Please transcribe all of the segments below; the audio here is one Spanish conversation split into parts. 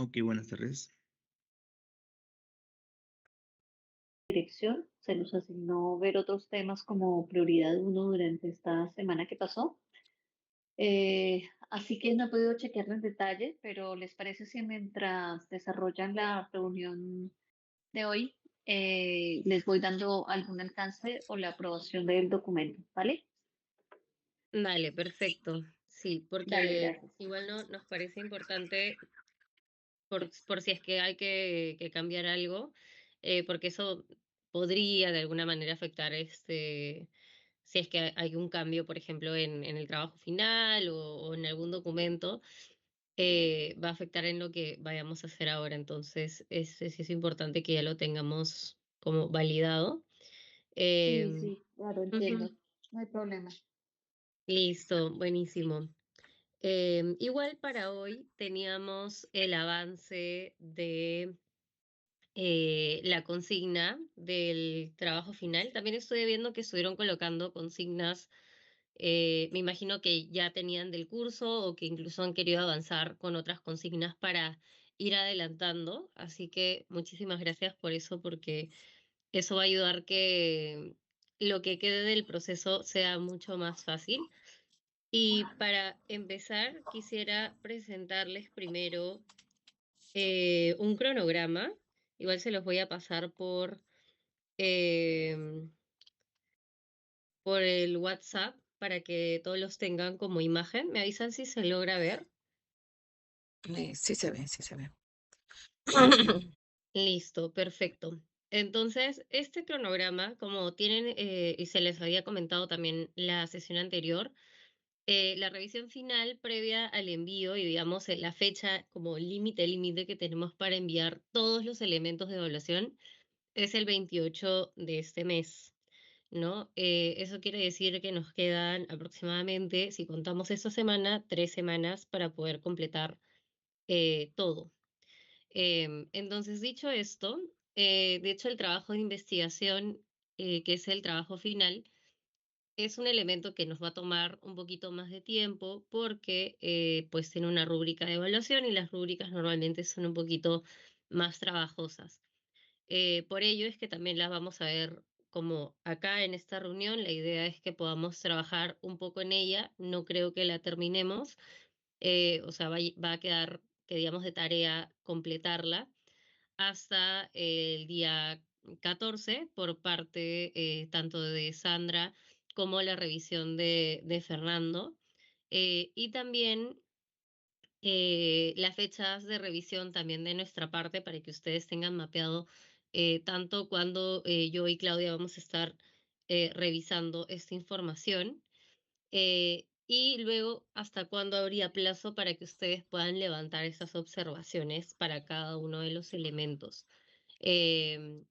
Ok, buenas tardes. Dirección, se nos asignó ver otros temas como prioridad uno durante esta semana que pasó. Así que no he podido chequearlo en detalle, pero ¿les parece si mientras desarrollan la reunión de hoy, les voy dando algún alcance o la aprobación del documento? ¿Vale? Dale, perfecto. Sí, Dale, porque gracias. igual no nos parece importante por si es que hay que cambiar algo, porque eso podría de alguna manera afectar si es que hay un cambio, por ejemplo, en el trabajo final o en algún documento, va a afectar en lo que vayamos a hacer ahora. Entonces, sí es importante que ya lo tengamos como validado. Sí, Em, sí, claro, entiendo. Ujú. No hay problema. Listo, buenísimo. Igual para hoy teníamos el avance de la consigna del trabajo final. También estoy viendo que estuvieron colocando consignas, me imagino que ya tenían del curso o que incluso han querido avanzar con otras consignas para ir adelantando. Así que muchísimas gracias por eso, porque eso va a ayudar que lo que quede del proceso sea mucho más fácil. Y para empezar, quisiera presentarles primero un cronograma. Igual se los voy a pasar em, por el WhatsApp para que todos los tengan como imagen. ¿Me avisan si se logra ver? Sí se ve, sí se ve. Listo, perfecto. Entonces, este cronograma, como tienen, y se les había comentado también la sesión anterior, la revisión final previa al envío y digamos la fecha como límite que tenemos para enviar todos los elementos de evaluación es el 28 de este mes, ¿no? Eso quiere decir que nos quedan aproximadamente, si contamos esta semana, 3 semanas para poder completar todo. Entonces, dicho esto, de hecho el trabajo de investigación, que es el trabajo final, es un elemento que nos va a tomar un poquito más de tiempo porque pues tiene una rúbrica de evaluación y las rúbricas normalmente son un poquito más trabajosas. Por ello es que también las vamos a ver como acá en esta reunión. La idea es que podamos trabajar un poco en ella. No creo que la terminemos. O sea, va a quedar, que digamos, de tarea completarla hasta el día 14 por parte tanto de Sandra como la revisión de Fernando. Y también las fechas de revisión también de nuestra parte para que ustedes tengan mapeado tanto cuando yo y Claudia vamos a estar revisando esta información y luego hasta cuándo habría plazo para que ustedes puedan levantar esas observaciones para cada uno de los elementos. Em,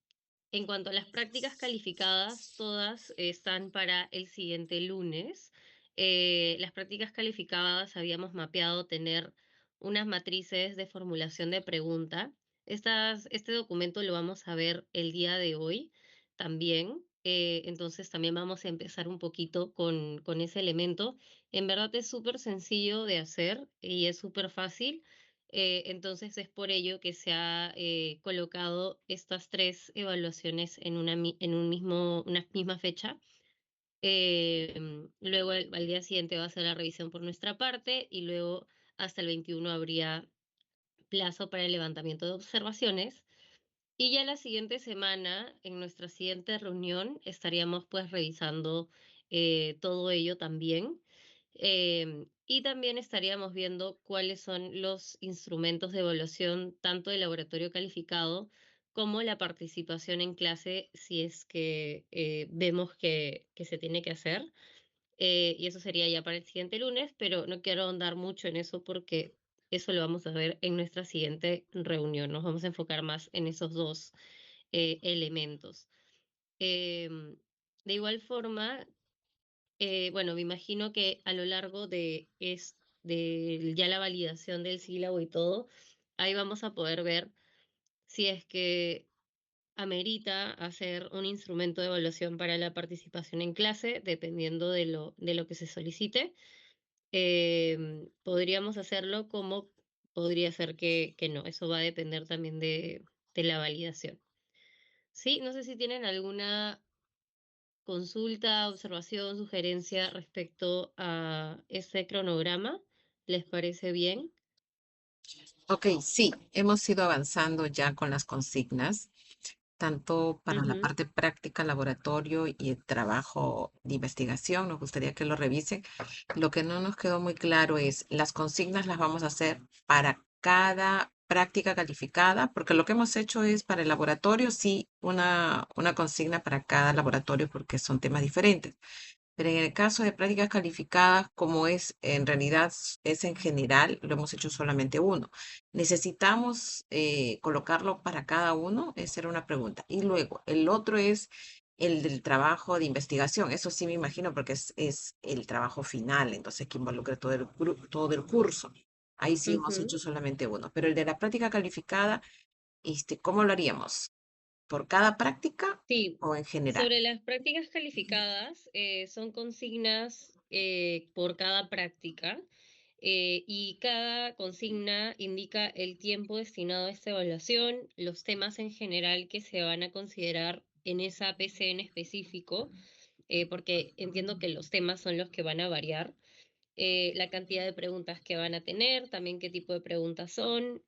en cuanto a las prácticas calificadas, todas están para el siguiente lunes. Las prácticas calificadas habíamos mapeado tener unas matrices de formulación de pregunta. Este documento lo vamos a ver el día de hoy también. Entonces también vamos a empezar un poquito con ese elemento. En verdad es súper sencillo de hacer y es súper fácil. Entonces es por ello que se ha colocado estas tres evaluaciones en una misma fecha. Luego al día siguiente va a ser la revisión por nuestra parte y luego hasta el 21 habría plazo para el levantamiento de observaciones. Y ya la siguiente semana, en nuestra siguiente reunión, estaríamos pues revisando todo ello también. Y también estaríamos viendo cuáles son los instrumentos de evaluación, tanto del laboratorio calificado como la participación en clase, si es que vemos que se tiene que hacer. Y eso sería ya para el siguiente lunes, pero no quiero ahondar mucho en eso porque eso lo vamos a ver en nuestra siguiente reunión. Nos vamos a enfocar más en esos dos elementos. Em, de igual forma, bueno, me imagino que a lo largo de ya la validación del sílabo y todo, ahí vamos a poder ver si es que amerita hacer un instrumento de evaluación para la participación en clase, dependiendo de lo que se solicite. Podríamos hacerlo como podría ser que no. Eso va a depender también de la validación. Sí, no sé si tienen alguna consulta, observación, sugerencia respecto a ese cronograma. ¿Les parece bien? Ok, sí, hemos ido avanzando ya con las consignas, tanto para la Ujú, parte práctica, laboratorio y el trabajo de investigación. Nos gustaría que lo revisen. Lo que no nos quedó muy claro es, las consignas las vamos a hacer para cada práctica calificada, porque lo que hemos hecho es para el laboratorio, sí, una consigna para cada laboratorio porque son temas diferentes. Pero en el caso de prácticas calificadas, como es en realidad es en general, lo hemos hecho solamente uno. ¿Necesitamos colocarlo para cada uno? Esa era una pregunta. Y luego, el otro es el del trabajo de investigación. Eso sí me imagino porque es el trabajo final, entonces que involucra todo el curso. Ahí sí hemos ujú. hecho solamente uno. Pero el de la práctica calificada, ¿cómo lo haríamos? ¿Por cada práctica Sí, o en general? sobre las prácticas calificadas, son consignas por cada práctica y cada consigna indica el tiempo destinado a esta evaluación, los temas en general que se van a considerar en esa PC en específico, porque entiendo que los temas son los que van a variar, la cantidad de preguntas que van a tener, también qué tipo de preguntas son.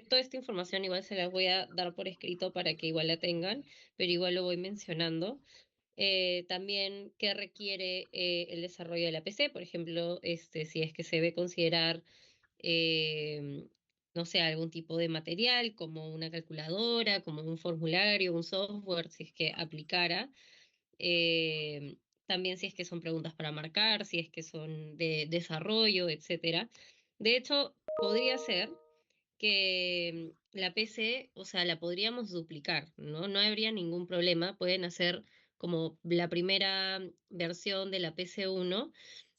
Toda esta información igual se las voy a dar por escrito para que igual la tengan, pero igual lo voy mencionando. También qué requiere el desarrollo de la PC, por ejemplo, si es que se ve considerar, no sé, algún tipo de material como una calculadora, como un formulario, un software, si es que aplicara. eh, También si es que son preguntas para marcar, si es que son de desarrollo, etcétera. De hecho, podría ser que la PC, o sea, la podríamos duplicar, ¿no? No habría ningún problema. Pueden hacer como la primera versión de la PC 1,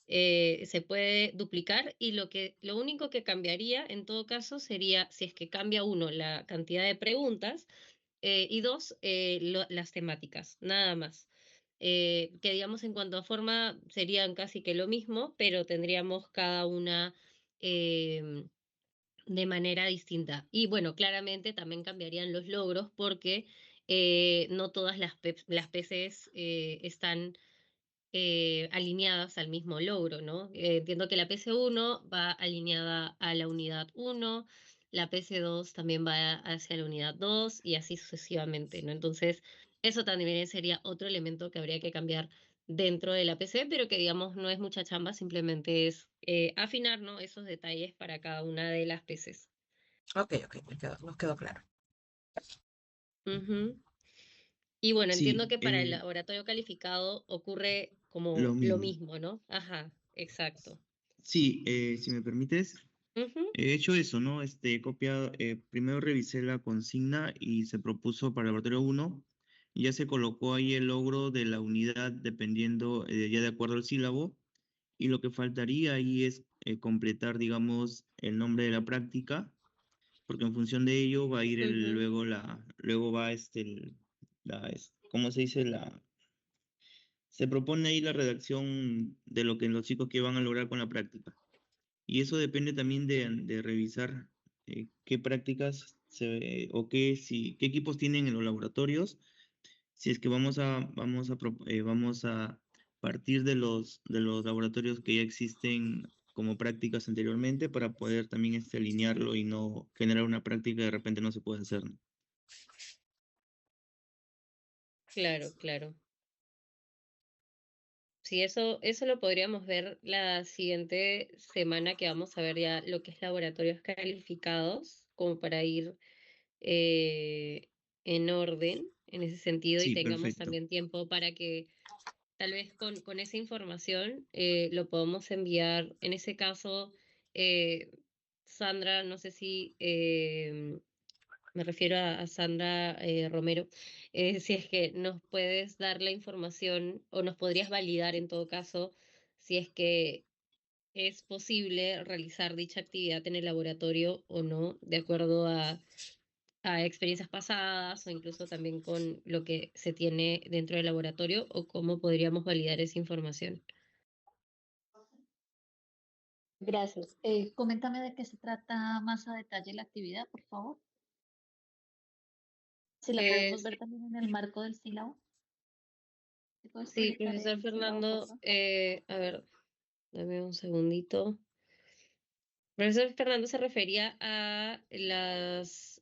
se puede duplicar y lo único que cambiaría en todo caso sería si es que cambia uno la cantidad de preguntas y dos las temáticas, nada más. Que digamos en cuanto a forma serían casi que lo mismo, pero tendríamos cada una em, de manera distinta. Y bueno, claramente también cambiarían los logros porque no todas las PCs están alineadas al mismo logro, ¿no? Entiendo que la PC 1 va alineada a la unidad 1, la PC 2 también va hacia la unidad 2 y así sucesivamente, ¿no? Entonces, eso también sería otro elemento que habría que cambiar dentro de la PC, pero que digamos no es mucha chamba, simplemente es afinar, ¿no? Esos detalles para cada una de las PCs. Ok, ok, nos quedó claro. Ujú. Y bueno, entiendo Sí, que para el laboratorio calificado ocurre lo como lo mismo. mismo, ¿no? Ajá, exacto. Sí, si me permites, Ujú, he hecho eso, ¿no? He copiado, primero revisé la consigna y se propuso para el laboratorio 1 y ya se colocó ahí el logro de la unidad dependiendo, ya de acuerdo al sílabo, y lo que faltaría ahí es completar, digamos, el nombre de la práctica, porque en función de ello va a ir ujú. luego va ¿cómo se dice? Se propone ahí la redacción de lo que los chicos que van a lograr con la práctica. Y eso depende también de revisar qué prácticas o qué equipos tienen en los laboratorios. Si es que vamos a partir de los laboratorios que ya existen como prácticas anteriormente para poder también alinearlo y no generar una práctica que de repente no se puede hacer, ¿no? Claro, claro. Sí, eso lo podríamos ver la siguiente semana que vamos a ver ya lo que es laboratorios calificados, como para ir eh, en orden en ese sentido y Sí, tengamos perfecto. también tiempo para que tal vez con esa información lo podamos enviar. En ese caso, eh, Sandra, no sé si me refiero a Sandra Romero, si es que nos puedes dar la información o nos podrías validar en todo caso si es que es posible realizar dicha actividad en el laboratorio o no, de acuerdo a experiencias pasadas o incluso también con lo que se tiene dentro del laboratorio o cómo podríamos validar esa información. Gracias. Coméntame de qué se trata más a detalle la actividad, por favor. Si la podemos ver Sí, también en el marco del sílabo. ¿Si puedes sí, proyectar profesor el sílabo, por Fernando, favor? a ver, dame un segundito. Profesor Fernando se refería a las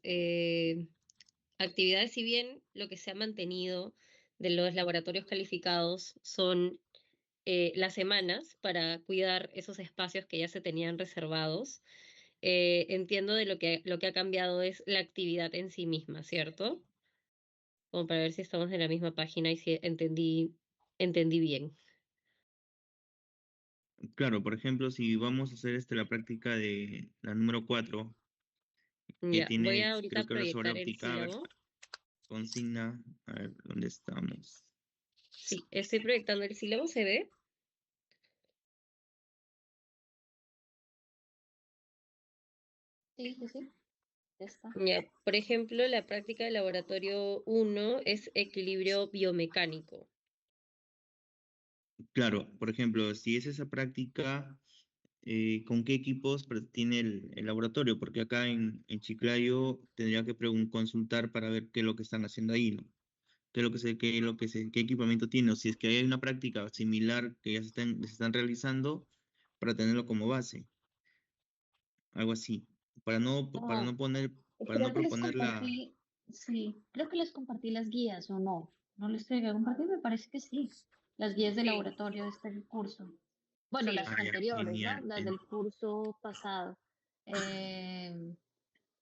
actividades, si bien lo que se ha mantenido de los laboratorios calificados son las semanas para cuidar esos espacios que ya se tenían reservados. Entiendo de lo que ha cambiado es la actividad en sí misma, ¿cierto? Como para ver si estamos en la misma página y si entendí bien. Claro, por ejemplo, si vamos a hacer la práctica de la número 4, que Ya, voy tiene, a creo ahorita que habla sobre proyectar el óptica, a ver, sílabo. consigna, a ver, ¿dónde estamos? Sí, estoy proyectando el sílabo, ¿se ve? Sí, sí, sí. Ya está. Ya, por ejemplo, la práctica de laboratorio 1 es equilibrio biomecánico. Claro, por ejemplo, si es esa práctica, ¿con qué equipos tiene el laboratorio? Porque acá en Chiclayo tendría que consultar para ver qué es lo que están haciendo ahí, ¿no? Qué equipamiento tiene, o si es que hay una práctica similar que ya se están realizando para tenerlo como base, algo así, para Ah, no poner, para no creo que les proponer la... compartí, sí, creo que les compartí las guías o no. No les llegué a compartir, me parece que sí. Las guías de Sí, laboratorio de este curso. Bueno, sí. las Ah, ya, anteriores, ¿no? genial, Las del genial. curso pasado. Eh,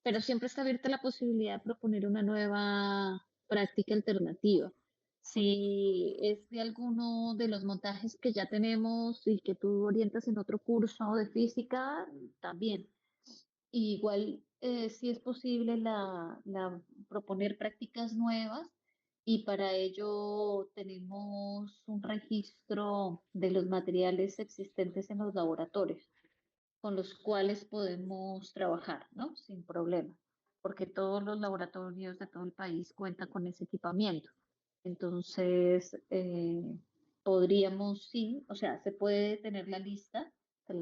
pero siempre está abierta la posibilidad de proponer una nueva práctica alternativa. Si es de alguno de los montajes que ya tenemos y que tú orientas en otro curso de física, también. Igual, si es posible proponer prácticas nuevas y para ello tenemos un registro de los materiales existentes en los laboratorios con los cuales podemos trabajar, ¿no? Sin problema, porque todos los laboratorios de todo el país cuentan con ese equipamiento. Entonces, podríamos, sí, o sea, se puede tener la lista, se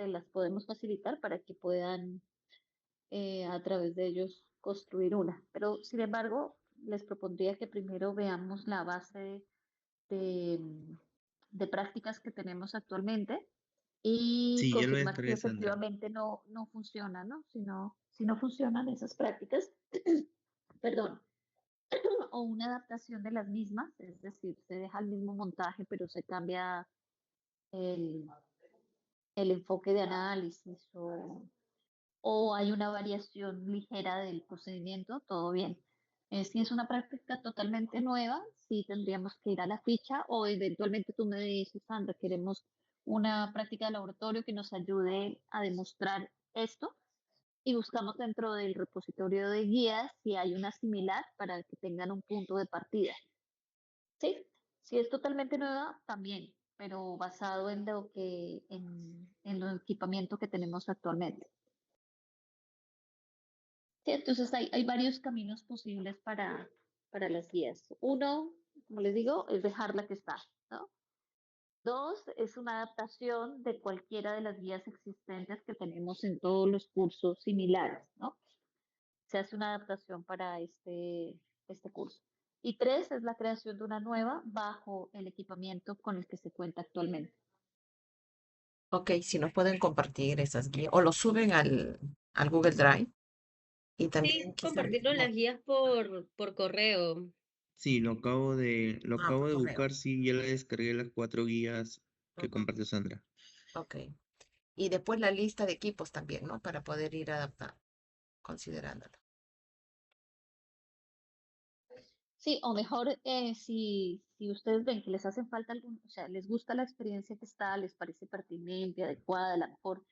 las podemos facilitar para que puedan a través de ellos construir una. Pero, sin embargo, les propondría que primero veamos la base de, de prácticas que tenemos actualmente y Sí, ya lo confirmar si descargué, Sandra. efectivamente no funciona, ¿no? Si no funcionan esas prácticas, perdón, o una adaptación de las mismas, es decir, se deja el mismo montaje, pero se cambia el, el enfoque de análisis o hay una variación ligera del procedimiento, todo bien. Si es una práctica totalmente nueva, sí tendríamos que ir a la ficha o eventualmente tú me dices, Sandra, queremos una práctica de laboratorio que nos ayude a demostrar esto y buscamos dentro del repositorio de guías si hay una similar para que tengan un punto de partida. Sí, si es totalmente nueva, también, pero basado en en el equipamiento que tenemos actualmente. Sí, entonces hay varios caminos posibles para las guías. Uno, como les digo, es dejarla que está, ¿no? Dos, es una adaptación de cualquiera de las guías existentes que tenemos en todos los cursos similares, ¿no? Se hace una adaptación para este curso. Y tres, es la creación de una nueva bajo el equipamiento con el que se cuenta actualmente. Ok, si nos pueden compartir esas guías o lo suben al Google Drive y Sí, también quizá... compartirnos las guías por correo. Sí, lo acabo por de correo. buscar, sí, ya le descargué las 4 guías que Ujú, compartió Sandra. ok. Y después la lista de equipos también, ¿no? Para poder ir adaptando, considerándolo. Sí, o mejor, si ustedes ven que les hacen falta algún, o sea, les gusta la experiencia que está, les parece pertinente, adecuada, a la mejor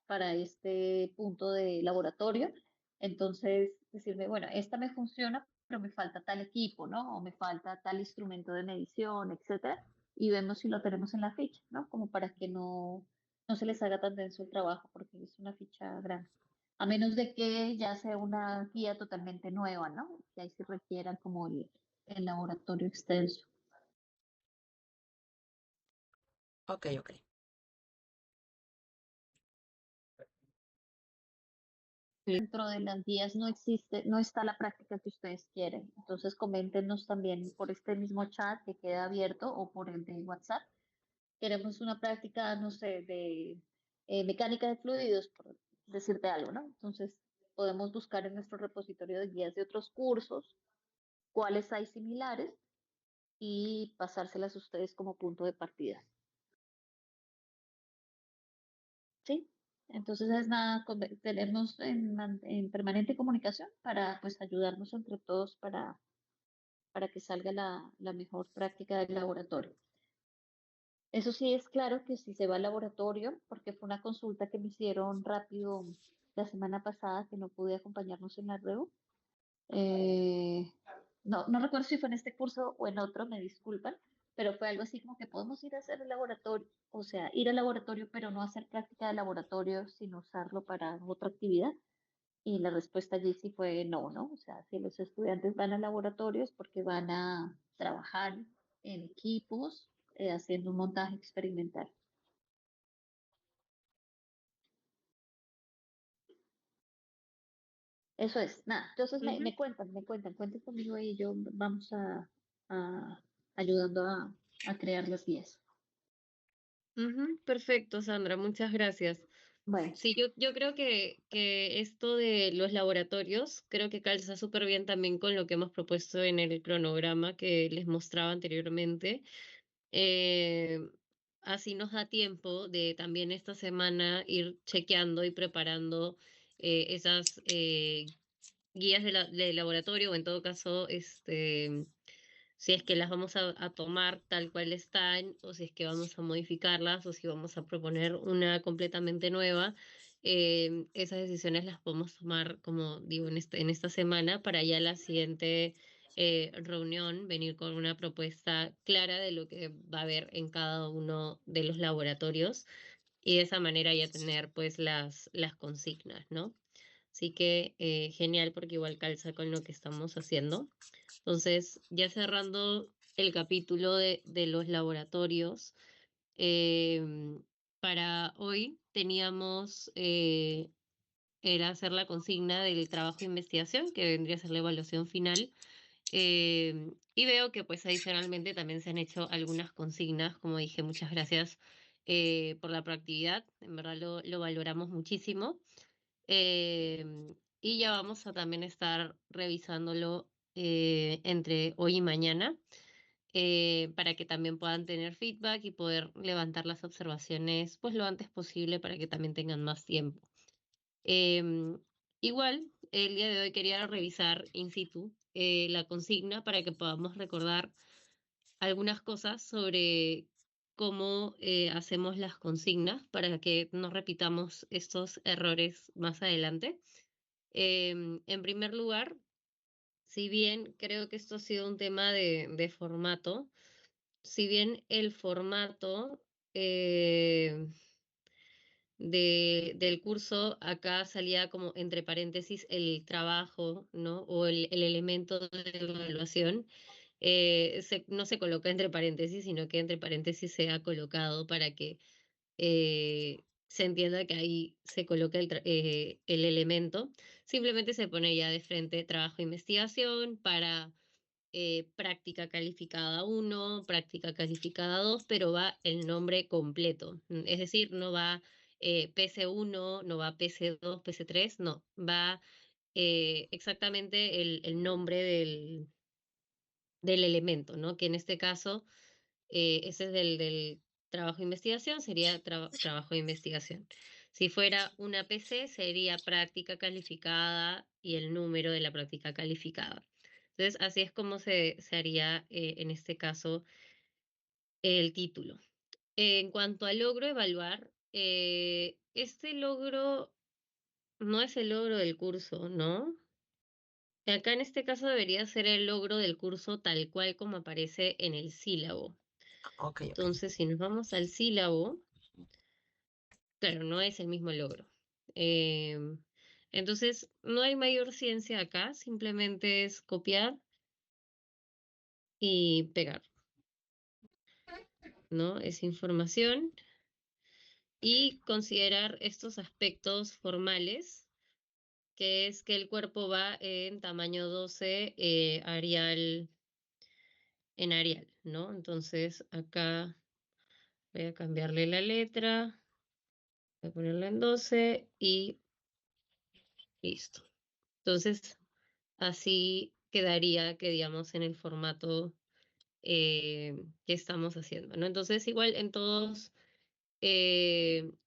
para este punto de laboratorio, entonces decirme, bueno, esta me funciona, pero me falta tal equipo, ¿no? O me falta tal instrumento de medición, etcétera, y vemos si lo tenemos en la ficha, ¿no? Como para que no se les haga tan denso el trabajo, porque es una ficha grande. A menos de que ya sea una guía totalmente nueva, ¿no? Que ahí se requiera como el laboratorio extenso. Ok, ok. dentro de las guías no está la práctica que ustedes quieren. Entonces coméntenos también por este mismo chat que queda abierto o por el de WhatsApp. Queremos una práctica, no sé, de mecánica de fluidos, por decirte algo, ¿no? Entonces podemos buscar en nuestro repositorio de guías de otros cursos cuáles hay similares y pasárselas a ustedes como punto de partida. ¿Sí? Entonces es nada, tenemos en permanente comunicación para pues ayudarnos entre todos para que salga la mejor práctica del laboratorio. Eso sí es claro que si se va al laboratorio, porque fue una consulta que me hicieron rápido la semana pasada que no pude acompañarnos en la REU. No recuerdo si fue en este curso o en otro, me disculpan, pero fue algo así como que podemos ir a hacer el laboratorio, o sea, ir al laboratorio, pero no hacer práctica de laboratorio, sino usarlo para otra actividad. Y la respuesta allí sí fue no, ¿no? O sea, si los estudiantes van a laboratorios porque van a trabajar en equipos, haciendo un montaje experimental. Eso es, nada. Entonces me cuenten conmigo y yo vamos a ayudando a crear las guías. Perfecto, Sandra, muchas gracias. Bueno, Sí, yo creo que esto de los laboratorios creo que calza súper bien también con lo que hemos propuesto en el cronograma que les mostraba anteriormente. Eh, Así nos da tiempo de también esta semana ir chequeando y preparando esas guías de laboratorio o en todo caso, si es que las vamos a tomar tal cual están o si es que vamos a modificarlas o si vamos a proponer una completamente nueva. Esas decisiones las podemos tomar, como digo, en esta semana para ya la siguiente reunión venir con una propuesta clara de lo que va a haber en cada uno de los laboratorios y de esa manera ya tener pues las consignas, ¿no? Así que genial porque igual calza con lo que estamos haciendo. Entonces, ya cerrando el capítulo de los laboratorios, em, para hoy teníamos el hacer la consigna del trabajo de investigación, que vendría a ser la evaluación final. Y veo que pues adicionalmente también se han hecho algunas consignas, como dije, muchas gracias por la proactividad, en verdad lo valoramos muchísimo. Y ya vamos a también estar revisándolo entre hoy y mañana para que también puedan tener feedback y poder levantar las observaciones pues lo antes posible para que también tengan más tiempo. Em, Igual, el día de hoy quería revisar in situ la consigna para que podamos recordar algunas cosas sobre cómo hacemos las consignas para que no repitamos estos errores más adelante. En primer lugar, si bien creo que esto ha sido un tema de formato, si bien el formato del curso acá salía como entre paréntesis el trabajo, ¿no? O el elemento de evaluación, no se coloca entre paréntesis, sino que entre paréntesis se ha colocado para que se entienda que ahí se coloca el elemento. Simplemente se pone ya de frente trabajo de investigación para práctica calificada 1, práctica calificada 2, pero va el nombre completo. Es decir, no va PC1, no va PC2, PC3, no, va exactamente el nombre del elemento, ¿no? Que en este caso, ese es del trabajo de investigación, sería trabajo de investigación. Si fuera una PC, sería práctica calificada y el número de la práctica calificada. Entonces, así es como se haría en este caso el título. En cuanto al logro evaluar, este logro no es el logro del curso, ¿no? Acá en este caso debería ser el logro del curso tal cual como aparece en el sílabo. Ok, ok. Entonces, si nos vamos al sílabo, claro, no es el mismo logro. Em, entonces, no hay mayor ciencia acá, simplemente es copiar y pegar, ¿no? Es información y considerar estos aspectos formales que es que el cuerpo va en tamaño 12 en Arial, ¿no? Entonces acá voy a cambiarle la letra, voy a ponerla en 12 y listo. Entonces así quedaría que digamos en el formato que estamos haciendo, ¿no? Entonces igual en todos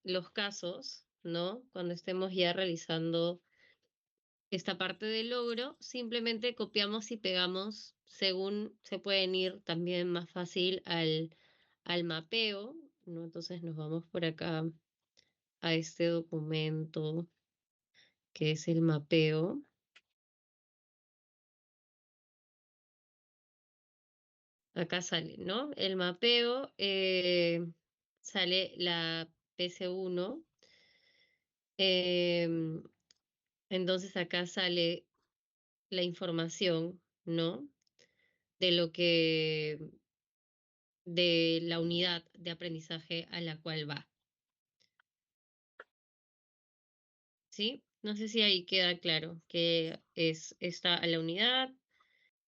los casos, ¿no? Cuando estemos ya realizando esta parte del logro, simplemente copiamos y pegamos según se pueden ir también más fácil al mapeo, ¿no? Entonces nos vamos por acá a este documento que es el mapeo. Acá sale, ¿no? El mapeo, sale la PC1. Entonces acá sale la información, ¿no? De lo que, de la unidad de aprendizaje a la cual va, ¿sí? No sé si ahí queda claro que es esta a la unidad,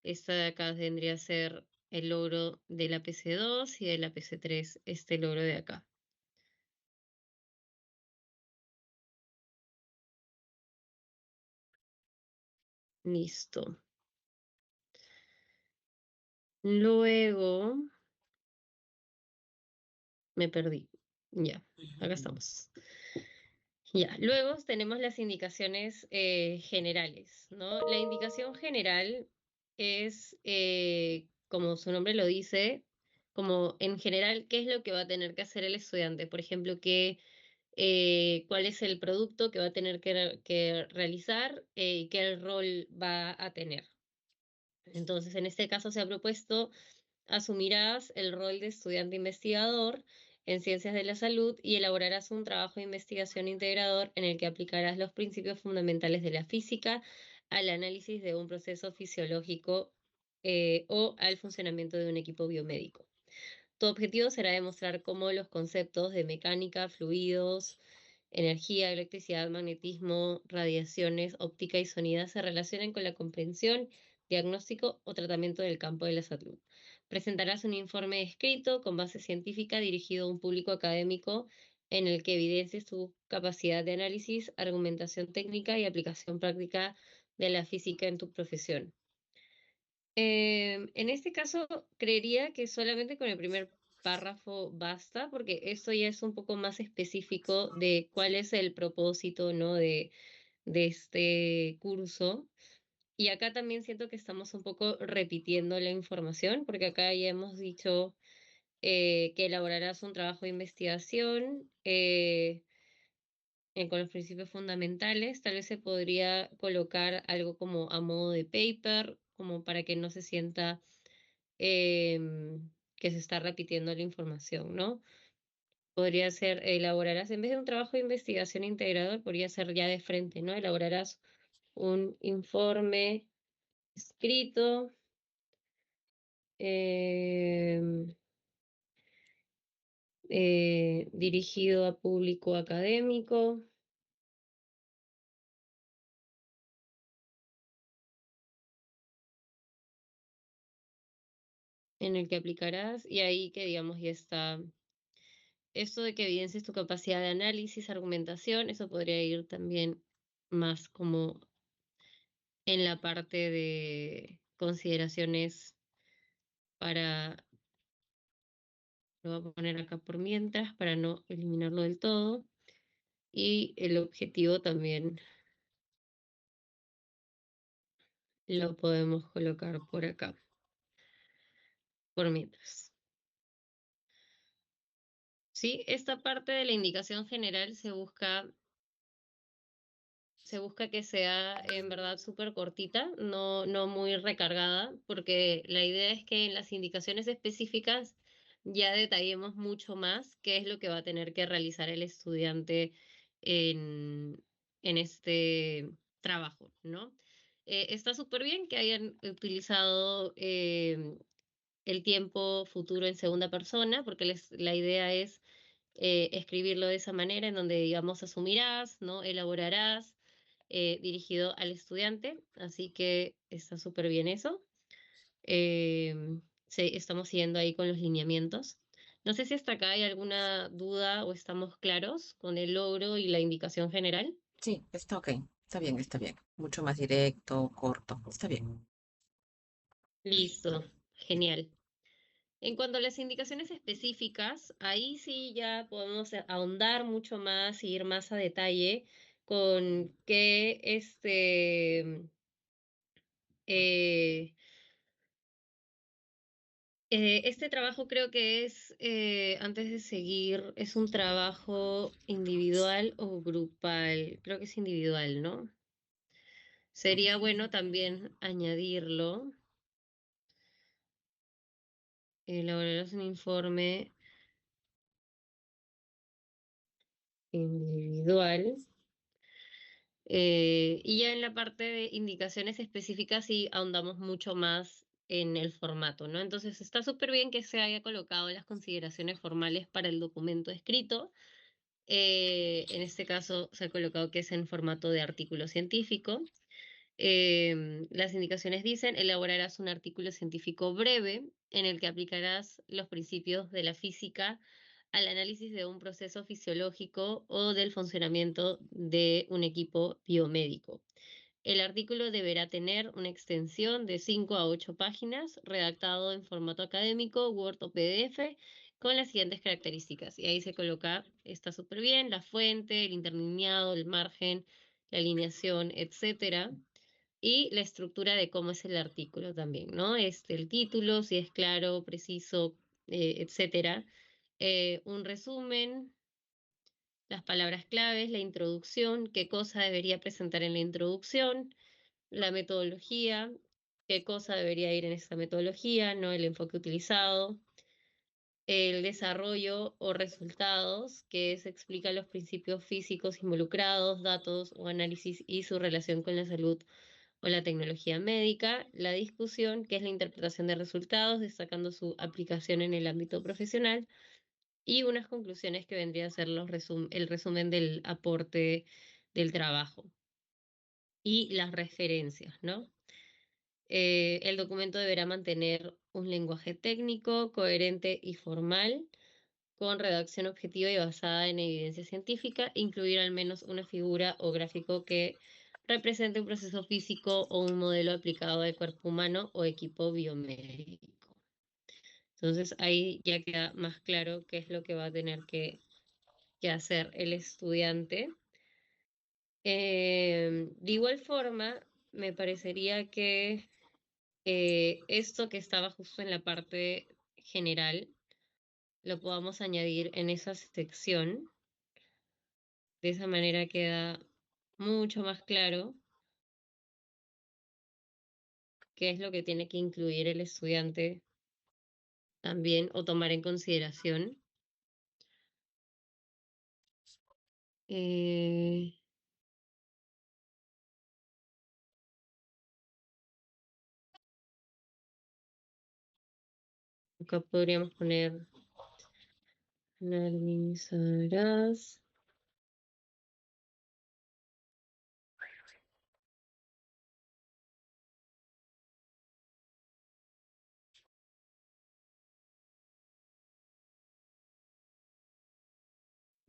esta de acá tendría a ser el logro de la PC2 y de la PC3 este logro de acá. Listo. Luego me perdí. Ya, acá estamos. Ya, luego tenemos las indicaciones generales, ¿no? La indicación general es, como su nombre lo dice, como en general, qué es lo que va a tener que hacer el estudiante. Por ejemplo, cuál es el producto que va a tener que realizar y qué rol va a tener. Entonces, en este caso se ha propuesto asumirás el rol de estudiante investigador en ciencias de la salud y elaborarás un trabajo de investigación integrador en el que aplicarás los principios fundamentales de la física al análisis de un proceso fisiológico o al funcionamiento de un equipo biomédico. Tu objetivo será demostrar cómo los conceptos de mecánica, fluidos, energía, electricidad, magnetismo, radiaciones, óptica y sonido se relacionan con la comprensión, diagnóstico o tratamiento del campo de la salud. Presentarás un informe escrito con base científica dirigido a un público académico en el que evidencies tu capacidad de análisis, argumentación técnica y aplicación práctica de la física en tu profesión. En este caso, creería que solamente con el primer párrafo basta, porque esto ya es un poco más específico de cuál es el propósito, ¿no? de este curso. Y acá también siento que estamos un poco repitiendo la información, porque acá ya hemos dicho que elaborarás un trabajo de investigación con los principios fundamentales. Tal vez se podría colocar algo como a modo de paper, como para que no se sienta que se está repitiendo la información, ¿no? Podría ser, elaborarás, en vez de un trabajo de investigación integrador, podría ser ya de frente, ¿no? Elaborarás un informe escrito em, dirigido a público académico, en el que aplicarás, y ahí que digamos ya está. Esto de que evidencies tu capacidad de análisis, argumentación, eso podría ir también más como en la parte de consideraciones para, lo voy a poner acá por mientras, para no eliminarlo del todo. Y el objetivo también lo podemos colocar por acá, por mientras. Sí, esta parte de la indicación general se busca que sea en verdad súper cortita, no muy recargada, porque la idea es que en las indicaciones específicas ya detallemos mucho más qué es lo que va a tener que realizar el estudiante en este trabajo, ¿no? Está súper bien que hayan utilizado el tiempo futuro en segunda persona, porque la idea es escribirlo de esa manera, en donde, digamos, asumirás, ¿no? Elaborarás dirigido al estudiante, así que está súper bien eso. Sí, estamos siguiendo ahí con los lineamientos. No sé si hasta acá hay alguna duda o estamos claros con el logro y la indicación general. Sí, está ok, está bien. Mucho más directo, corto, está bien. Listo, genial. En cuanto a las indicaciones específicas, ahí sí ya podemos ahondar mucho más y ir más a detalle con qué eh, este trabajo creo que es, antes de seguir, es un trabajo individual o grupal. Creo que es individual, ¿no? Sería bueno también añadirlo. Elaborarás un informe individual. Y ya en la parte de indicaciones específicas sí ahondamos mucho más en el formato, ¿no? Entonces está súper bien que se haya colocado las consideraciones formales para el documento escrito. En este caso se ha colocado que es en formato de artículo científico. Las indicaciones dicen, elaborarás un artículo científico breve en el que aplicarás los principios de la física al análisis de un proceso fisiológico o del funcionamiento de un equipo biomédico. El artículo deberá tener una extensión de 5 a 8 páginas, redactado en formato académico, Word o PDF, con las siguientes características. Y ahí se coloca, está súper bien, la fuente, el interlineado, el margen, la alineación, etcétera. Y la estructura de cómo es el artículo también, ¿no? El título, si es claro, preciso, etcétera. Un resumen, las palabras claves, la introducción, qué cosa debería presentar en la introducción, la metodología, qué cosa debería ir en esta metodología, ¿no? El enfoque utilizado, el desarrollo o resultados, que se explica los principios físicos involucrados, datos o análisis y su relación con la salud o la tecnología médica, la discusión, que es la interpretación de resultados, destacando su aplicación en el ámbito profesional, y unas conclusiones que vendría a ser el resumen del aporte del trabajo y las referencias, ¿no? El documento deberá mantener un lenguaje técnico, coherente y formal, con redacción objetiva y basada en evidencia científica, incluir al menos una figura o gráfico que represente un proceso físico o un modelo aplicado al cuerpo humano o equipo biomédico. Entonces ahí ya queda más claro qué es lo que va a tener que hacer el estudiante. De igual forma, me parecería que esto que estaba justo en la parte general lo podamos añadir en esa sección. De esa manera queda mucho más claro qué es lo que tiene que incluir el estudiante también o tomar en consideración. Eh, Acá podríamos poner, analizarás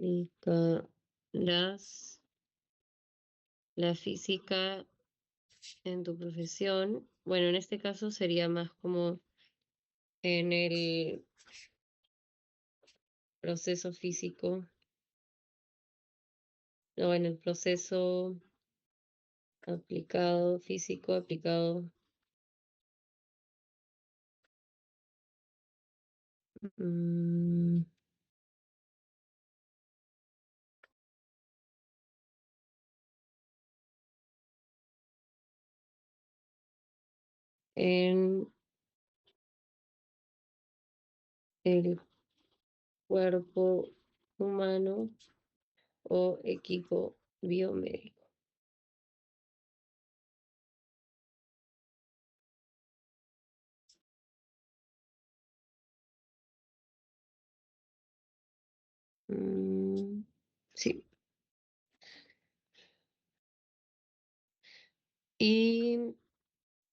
aplicarás la física en tu profesión. Bueno, en este caso sería más como en el proceso físico o en el proceso aplicado, físico aplicado mm, en el cuerpo humano o equipo biomédico. Mm, sí, Y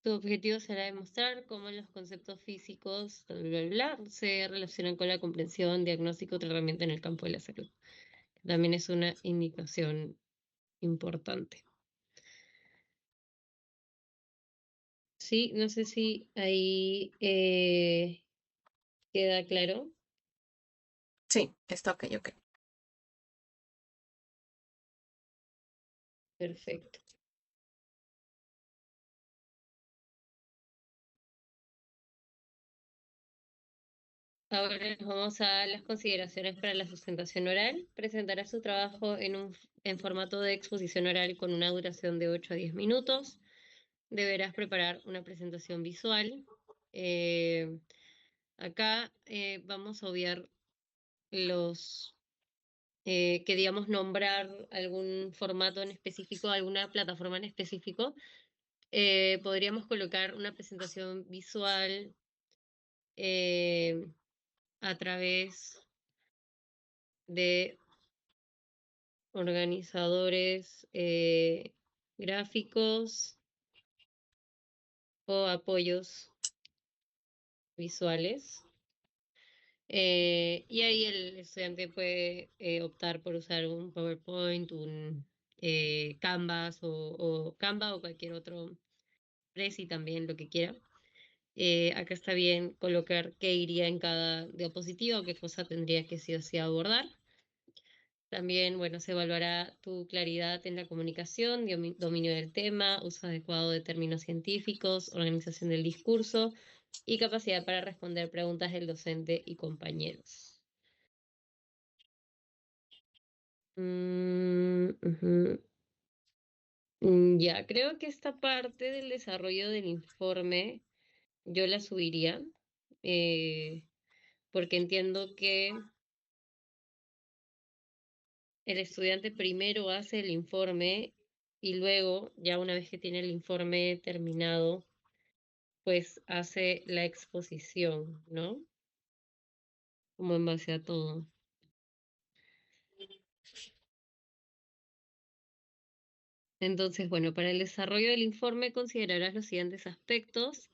tu objetivo será demostrar cómo los conceptos físicos, bla, bla, bla, se relacionan con la comprensión, diagnóstico, tratamiento en el campo de la salud. También es una indicación importante. Sí, no sé si ahí queda claro. Sí, está ok, ok. Perfecto. Ahora nos vamos a las consideraciones para la sustentación oral. Presentará su trabajo en formato de exposición oral con una duración de 8 a 10 minutos. Deberás preparar una presentación visual. Acá vamos a obviar los queríamos nombrar algún formato en específico, alguna plataforma en específico. Podríamos colocar una presentación visual a través de organizadores gráficos o apoyos visuales. Y ahí el estudiante puede optar por usar un PowerPoint, un Canvas o Canva o cualquier otro Prezi también, lo que quiera. Acá está bien colocar qué iría en cada diapositiva o qué cosa tendría que sí o sí abordar. También, bueno, se evaluará tu claridad en la comunicación, dominio del tema, uso adecuado de términos científicos, organización del discurso y capacidad para responder preguntas del docente y compañeros. Ujú. Ya, creo que esta parte del desarrollo del informe yo la subiría, porque entiendo que el estudiante primero hace el informe y luego, ya una vez que tiene el informe terminado, pues hace la exposición, ¿no? Como en base a todo. Entonces, bueno, para el desarrollo del informe considerarás los siguientes aspectos.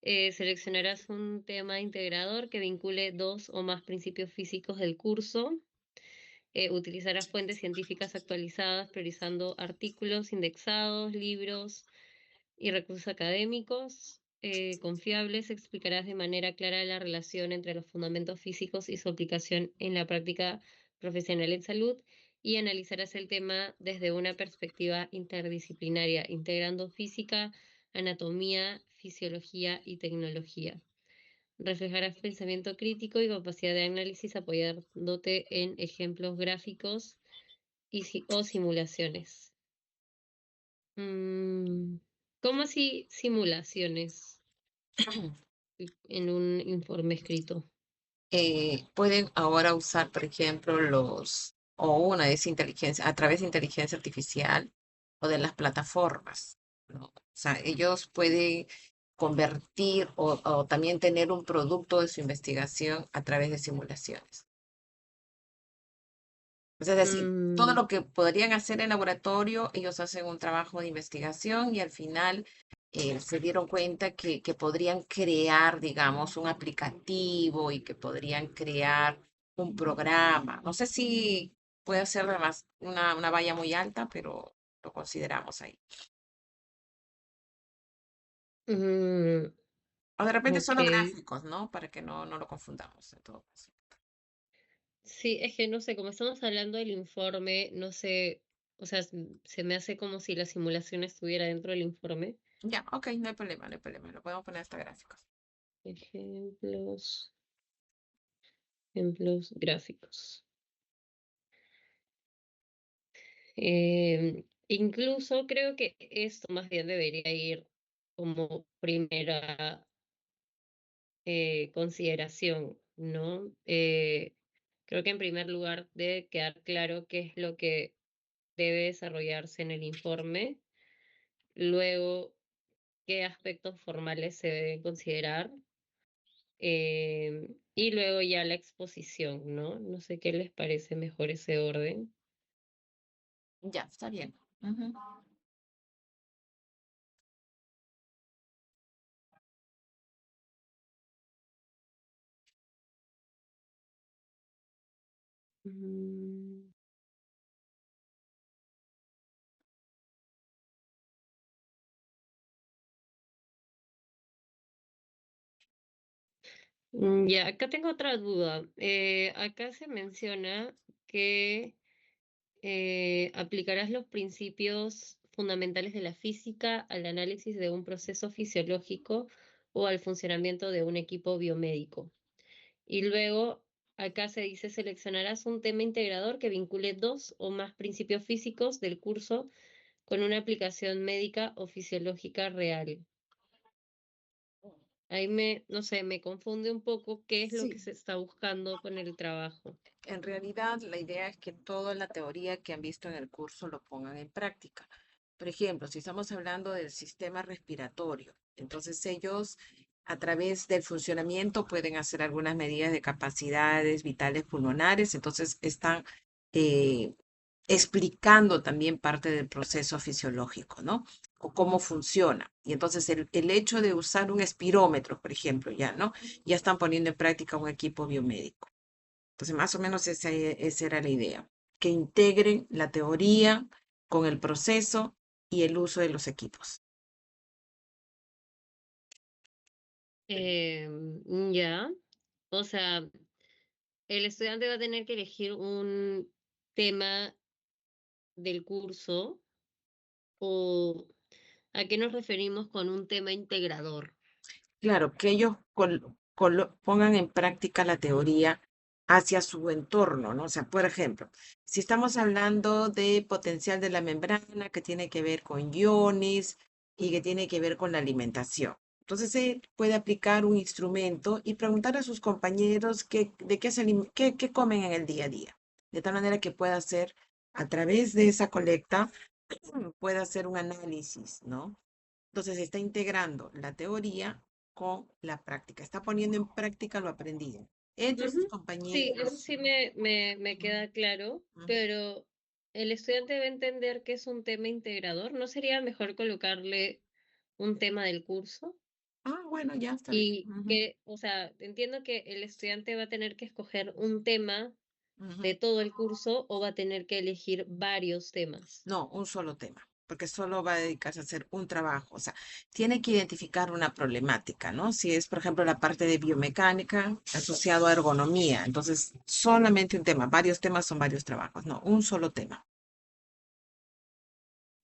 Seleccionarás un tema integrador que vincule 2 o más principios físicos del curso. Utilizarás fuentes científicas actualizadas, priorizando artículos indexados, libros y recursos académicos confiables. Explicarás de manera clara la relación entre los fundamentos físicos y su aplicación en la práctica profesional en salud y analizarás el tema desde una perspectiva interdisciplinaria, integrando física, anatomía, fisiología y tecnología. Reflejarás pensamiento crítico y capacidad de análisis apoyándote en ejemplos gráficos o simulaciones. ¿Cómo así simulaciones en un informe escrito? Pueden ahora usar, por ejemplo, una es inteligencia, a través de inteligencia artificial o de las plataformas, ¿no? O sea, ellos pueden convertir o también tener un producto de su investigación a través de simulaciones. Es decir, todo Mm, lo que podrían hacer en laboratorio, ellos hacen un trabajo de investigación y al final se dieron cuenta que podrían crear, digamos, un aplicativo y que podrían crear un programa. No sé si puede ser además una valla muy alta, pero lo consideramos ahí. mm, O de repente ok. solo gráficos, ¿no? Para que no lo confundamos en todo caso. Sí, es que no sé, como estamos hablando del informe, no sé, o sea, se me hace como si la simulación estuviera dentro del informe. Ya, ok, no hay problema, no hay problema. Lo podemos poner hasta gráficos. Ejemplos, ejemplos gráficos. Incluso creo que esto más bien debería ir como primera consideración, ¿no? Creo que en primer lugar debe quedar claro qué es lo que debe desarrollarse en el informe, luego qué aspectos formales se deben considerar y luego ya la exposición, ¿no? No sé qué les parece mejor ese orden. Ya, está bien. Ujú. Mm, Ya, acá tengo otra duda. Acá se menciona que aplicarás los principios fundamentales de la física al análisis de un proceso fisiológico o al funcionamiento de un equipo biomédico. Y luego, acá se dice, seleccionarás un tema integrador que vincule dos o más principios físicos del curso con una aplicación médica o fisiológica real. Ahí no sé, me confunde un poco qué es lo que Sí, se está buscando con el trabajo. en realidad la idea es que toda la teoría que han visto en el curso lo pongan en práctica. Por ejemplo, si estamos hablando del sistema respiratorio, entonces ellos a través del funcionamiento pueden hacer algunas medidas de capacidades vitales pulmonares, entonces están eh, explicando también parte del proceso fisiológico, ¿no? O cómo funciona. Y entonces el hecho de usar un espirómetro, por ejemplo, ya, ¿no? Ya están poniendo en práctica un equipo biomédico. Entonces, más o menos esa era la idea, que integren la teoría con el proceso y el uso de los equipos. Ya, o sea, el estudiante va a tener que elegir un tema del curso o a qué nos referimos con un tema integrador. Claro, que ellos pongan en práctica la teoría hacia su entorno, ¿no? O sea, por ejemplo, si estamos hablando de potencial de la membrana que tiene que ver con iones y que tiene que ver con la alimentación. Entonces, él puede aplicar un instrumento y preguntar a sus compañeros de qué comen en el día a día, de tal manera que pueda hacer, a través de esa colecta, pueda hacer un análisis, ¿no? Entonces está integrando la teoría con la práctica, está poniendo en práctica lo aprendido entre sus Ujú. Sí, eso compañeros. sí me Ujú, queda claro, ujú. pero el estudiante va a entender que es un tema integrador. ¿No sería mejor colocarle un tema del curso? Ah, bueno, ya está bien. Y Ujú, que, o sea, entiendo que el estudiante va a tener que escoger un tema de ujú. todo el curso o va a tener que elegir varios temas. No, un solo tema, porque solo va a dedicarse a hacer un trabajo. O sea, tiene que identificar una problemática, ¿no? Si es, por ejemplo, la parte de biomecánica asociado a ergonomía, entonces solamente un tema, varios temas son varios trabajos, no, un solo tema.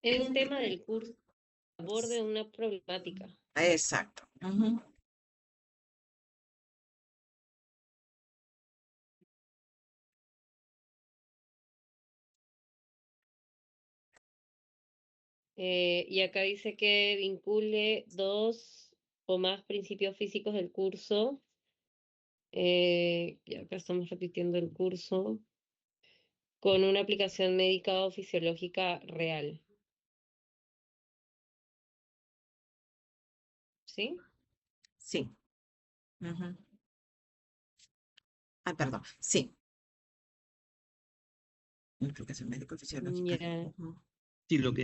El tema del curso aborde una problemática. Exacto. Ujú. Y acá dice que vincule dos o más principios físicos del curso. Y acá estamos repitiendo el curso con una aplicación médica o fisiológica real. ¿Sí? Sí. Ujú. Ah, perdón. Sí. Implicación médico-fisiológica. Ya. Ujú. Sí, lo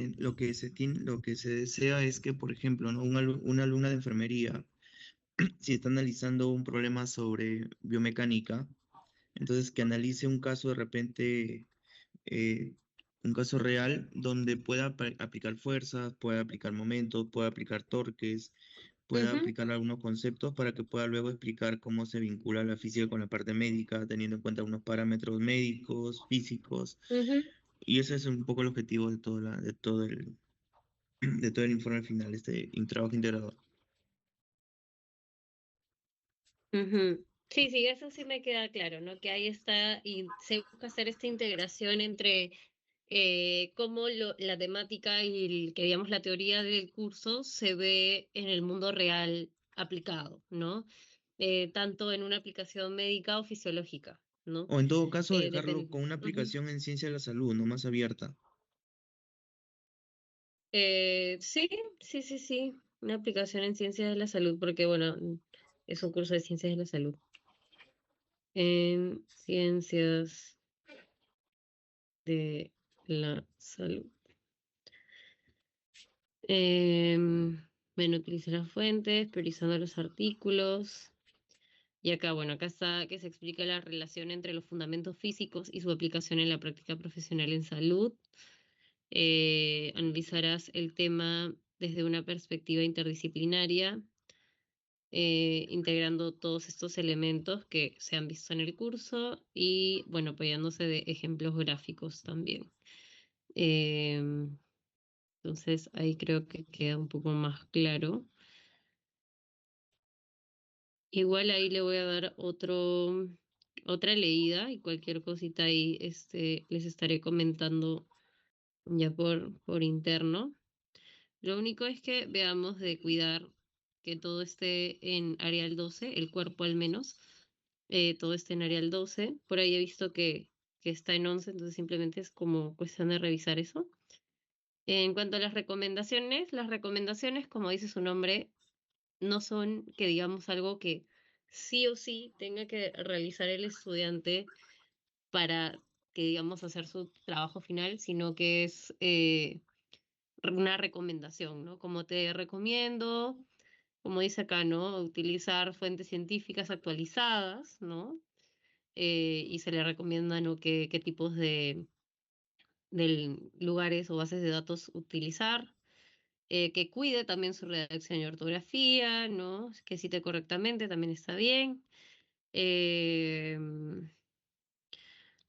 que se desea es que, por ejemplo, ¿no? Una alumna de enfermería, si está analizando un problema sobre biomecánica, entonces que analice un caso de repente, eh, un caso real donde pueda aplicar fuerzas, pueda aplicar momentos, pueda aplicar torques, pueda Ujú, aplicar algunos conceptos para que pueda luego explicar cómo se vincula la física con la parte médica, teniendo en cuenta unos parámetros médicos, físicos, ujú, y ese es un poco el objetivo de de todo el informe final, este trabajo integrador. ujú. Sí, sí, eso sí me queda claro, ¿no? Que ahí está y se busca hacer esta integración entre cómo la temática y que digamos la teoría del curso se ve en el mundo real aplicado, ¿no? Tanto en una aplicación médica o fisiológica, ¿no? O en todo caso, dejarlo Depende. con una Ujú. aplicación en ciencia de la salud, no más abierta. Sí, sí, sí, sí. Una aplicación en ciencias de la salud, porque bueno, es un curso de ciencias de la salud. En ciencias de la salud. Bueno, utilizar las fuentes, priorizando los artículos. Y acá, bueno, acá está que se explica la relación entre los fundamentos físicos y su aplicación en la práctica profesional en salud. Analizarás el tema desde una perspectiva interdisciplinaria, integrando todos estos elementos que se han visto en el curso y, bueno, apoyándose de ejemplos gráficos también. Entonces, ahí creo que queda un poco más claro. Igual ahí le voy a dar otra leída y cualquier cosita ahí les estaré comentando ya por interno. Lo único es que veamos de cuidar que todo esté en Arial 12, el cuerpo al menos, todo esté en Arial 12. Por ahí he visto que está en 11, entonces simplemente es como cuestión de revisar eso. En cuanto a las recomendaciones, como dice su nombre, no son que digamos algo que sí o sí tenga que realizar el estudiante para que digamos hacer su trabajo final, sino que es una recomendación, ¿no? Como te recomiendo, como dice acá, ¿no? Utilizar fuentes científicas actualizadas, ¿no? Y se le recomienda, ¿no? Qué tipos de lugares o bases de datos utilizar. Que cuide también su redacción y ortografía, ¿no? Que cite correctamente, también está bien. Em,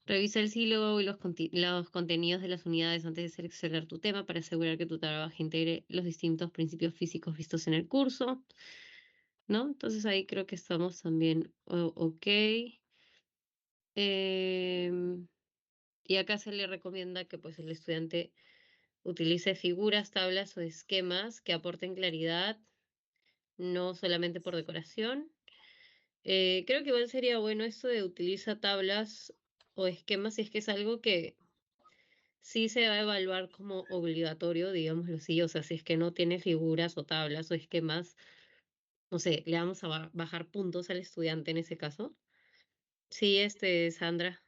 Revisa el sílabo y los contenidos de las unidades antes de seleccionar tu tema para asegurar que tu trabajo integre los distintos principios físicos vistos en el curso, ¿no? Entonces ahí creo que estamos también ok. Em, y acá se le recomienda que pues el estudiante utilice figuras, tablas o esquemas que aporten claridad, no solamente por decoración. Creo que igual sería bueno esto de utilizar tablas o esquemas si es que es algo que sí se va a evaluar como obligatorio, digámoslo así, o sea, si es que no tiene figuras o tablas o esquemas, no sé, le vamos a bajar puntos al estudiante en ese caso. Sí, Sandra.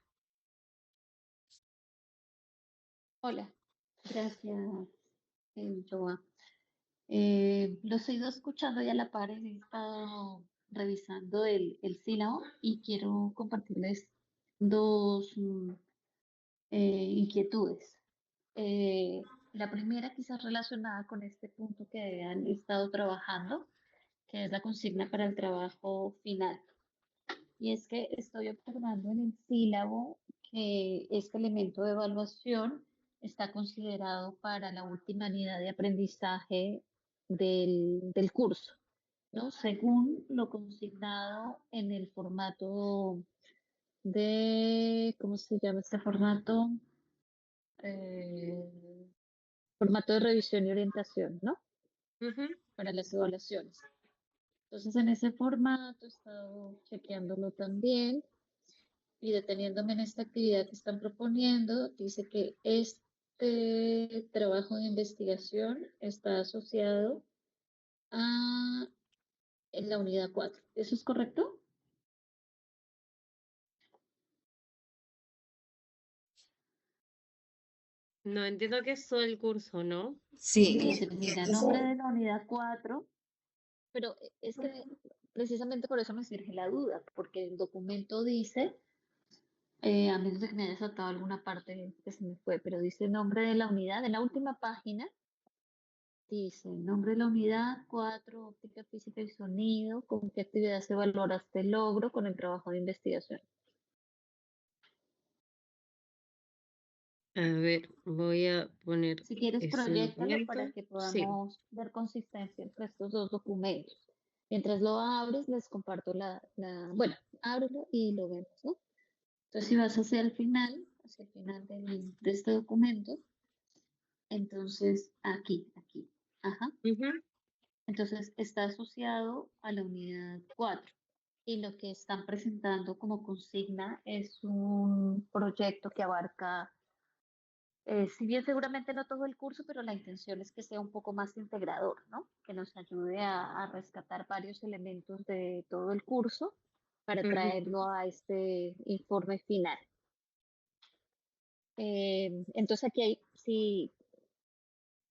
Hola, gracias, Joa. Los he ido escuchando y a la par he estado revisando el sílabo y quiero compartirles dos inquietudes. La primera quizás relacionada con este punto que han estado trabajando, que es la consigna para el trabajo final. Y es que estoy observando en el sílabo que este elemento de evaluación está considerado para la última unidad de aprendizaje del curso, ¿no? Según lo consignado en el formato de, ¿cómo se llama este formato? Eh, Formato de revisión y orientación, ¿no? Ujú. Para las evaluaciones. Entonces, en ese formato he estado chequeándolo también y deteniéndome en esta actividad que están proponiendo, dice que este trabajo de investigación está asociado a en la unidad 4. ¿Eso es correcto? No, entiendo que es todo el curso, ¿no? Sí, Dice, mira, nombre de la unidad 4, pero es que precisamente por eso me surge la duda, porque el documento dice, a menos de que me haya saltado alguna parte que se me fue, pero dice nombre de la unidad, en la última página dice nombre de la unidad 4, óptica, física y sonido, con qué actividad se valora este logro con el trabajo de investigación. A ver, voy a poner Si quieres, este proyectalo para documento. que Sí. podamos ver consistencia entre estos dos documentos. Mientras lo abres, les comparto bueno, ábrelo y lo vemos, ¿no? Entonces, si vas hacia el final de este documento, entonces aquí, ajá. Ujú. Entonces, está asociado a la unidad 4 y lo que están presentando como consigna es un proyecto que abarca, si bien seguramente no todo el curso, pero la intención es que sea un poco más integrador, ¿no? Que nos ayude a rescatar varios elementos de todo el curso para Ujú. traerlo a este informe final. Entonces aquí hay, sí,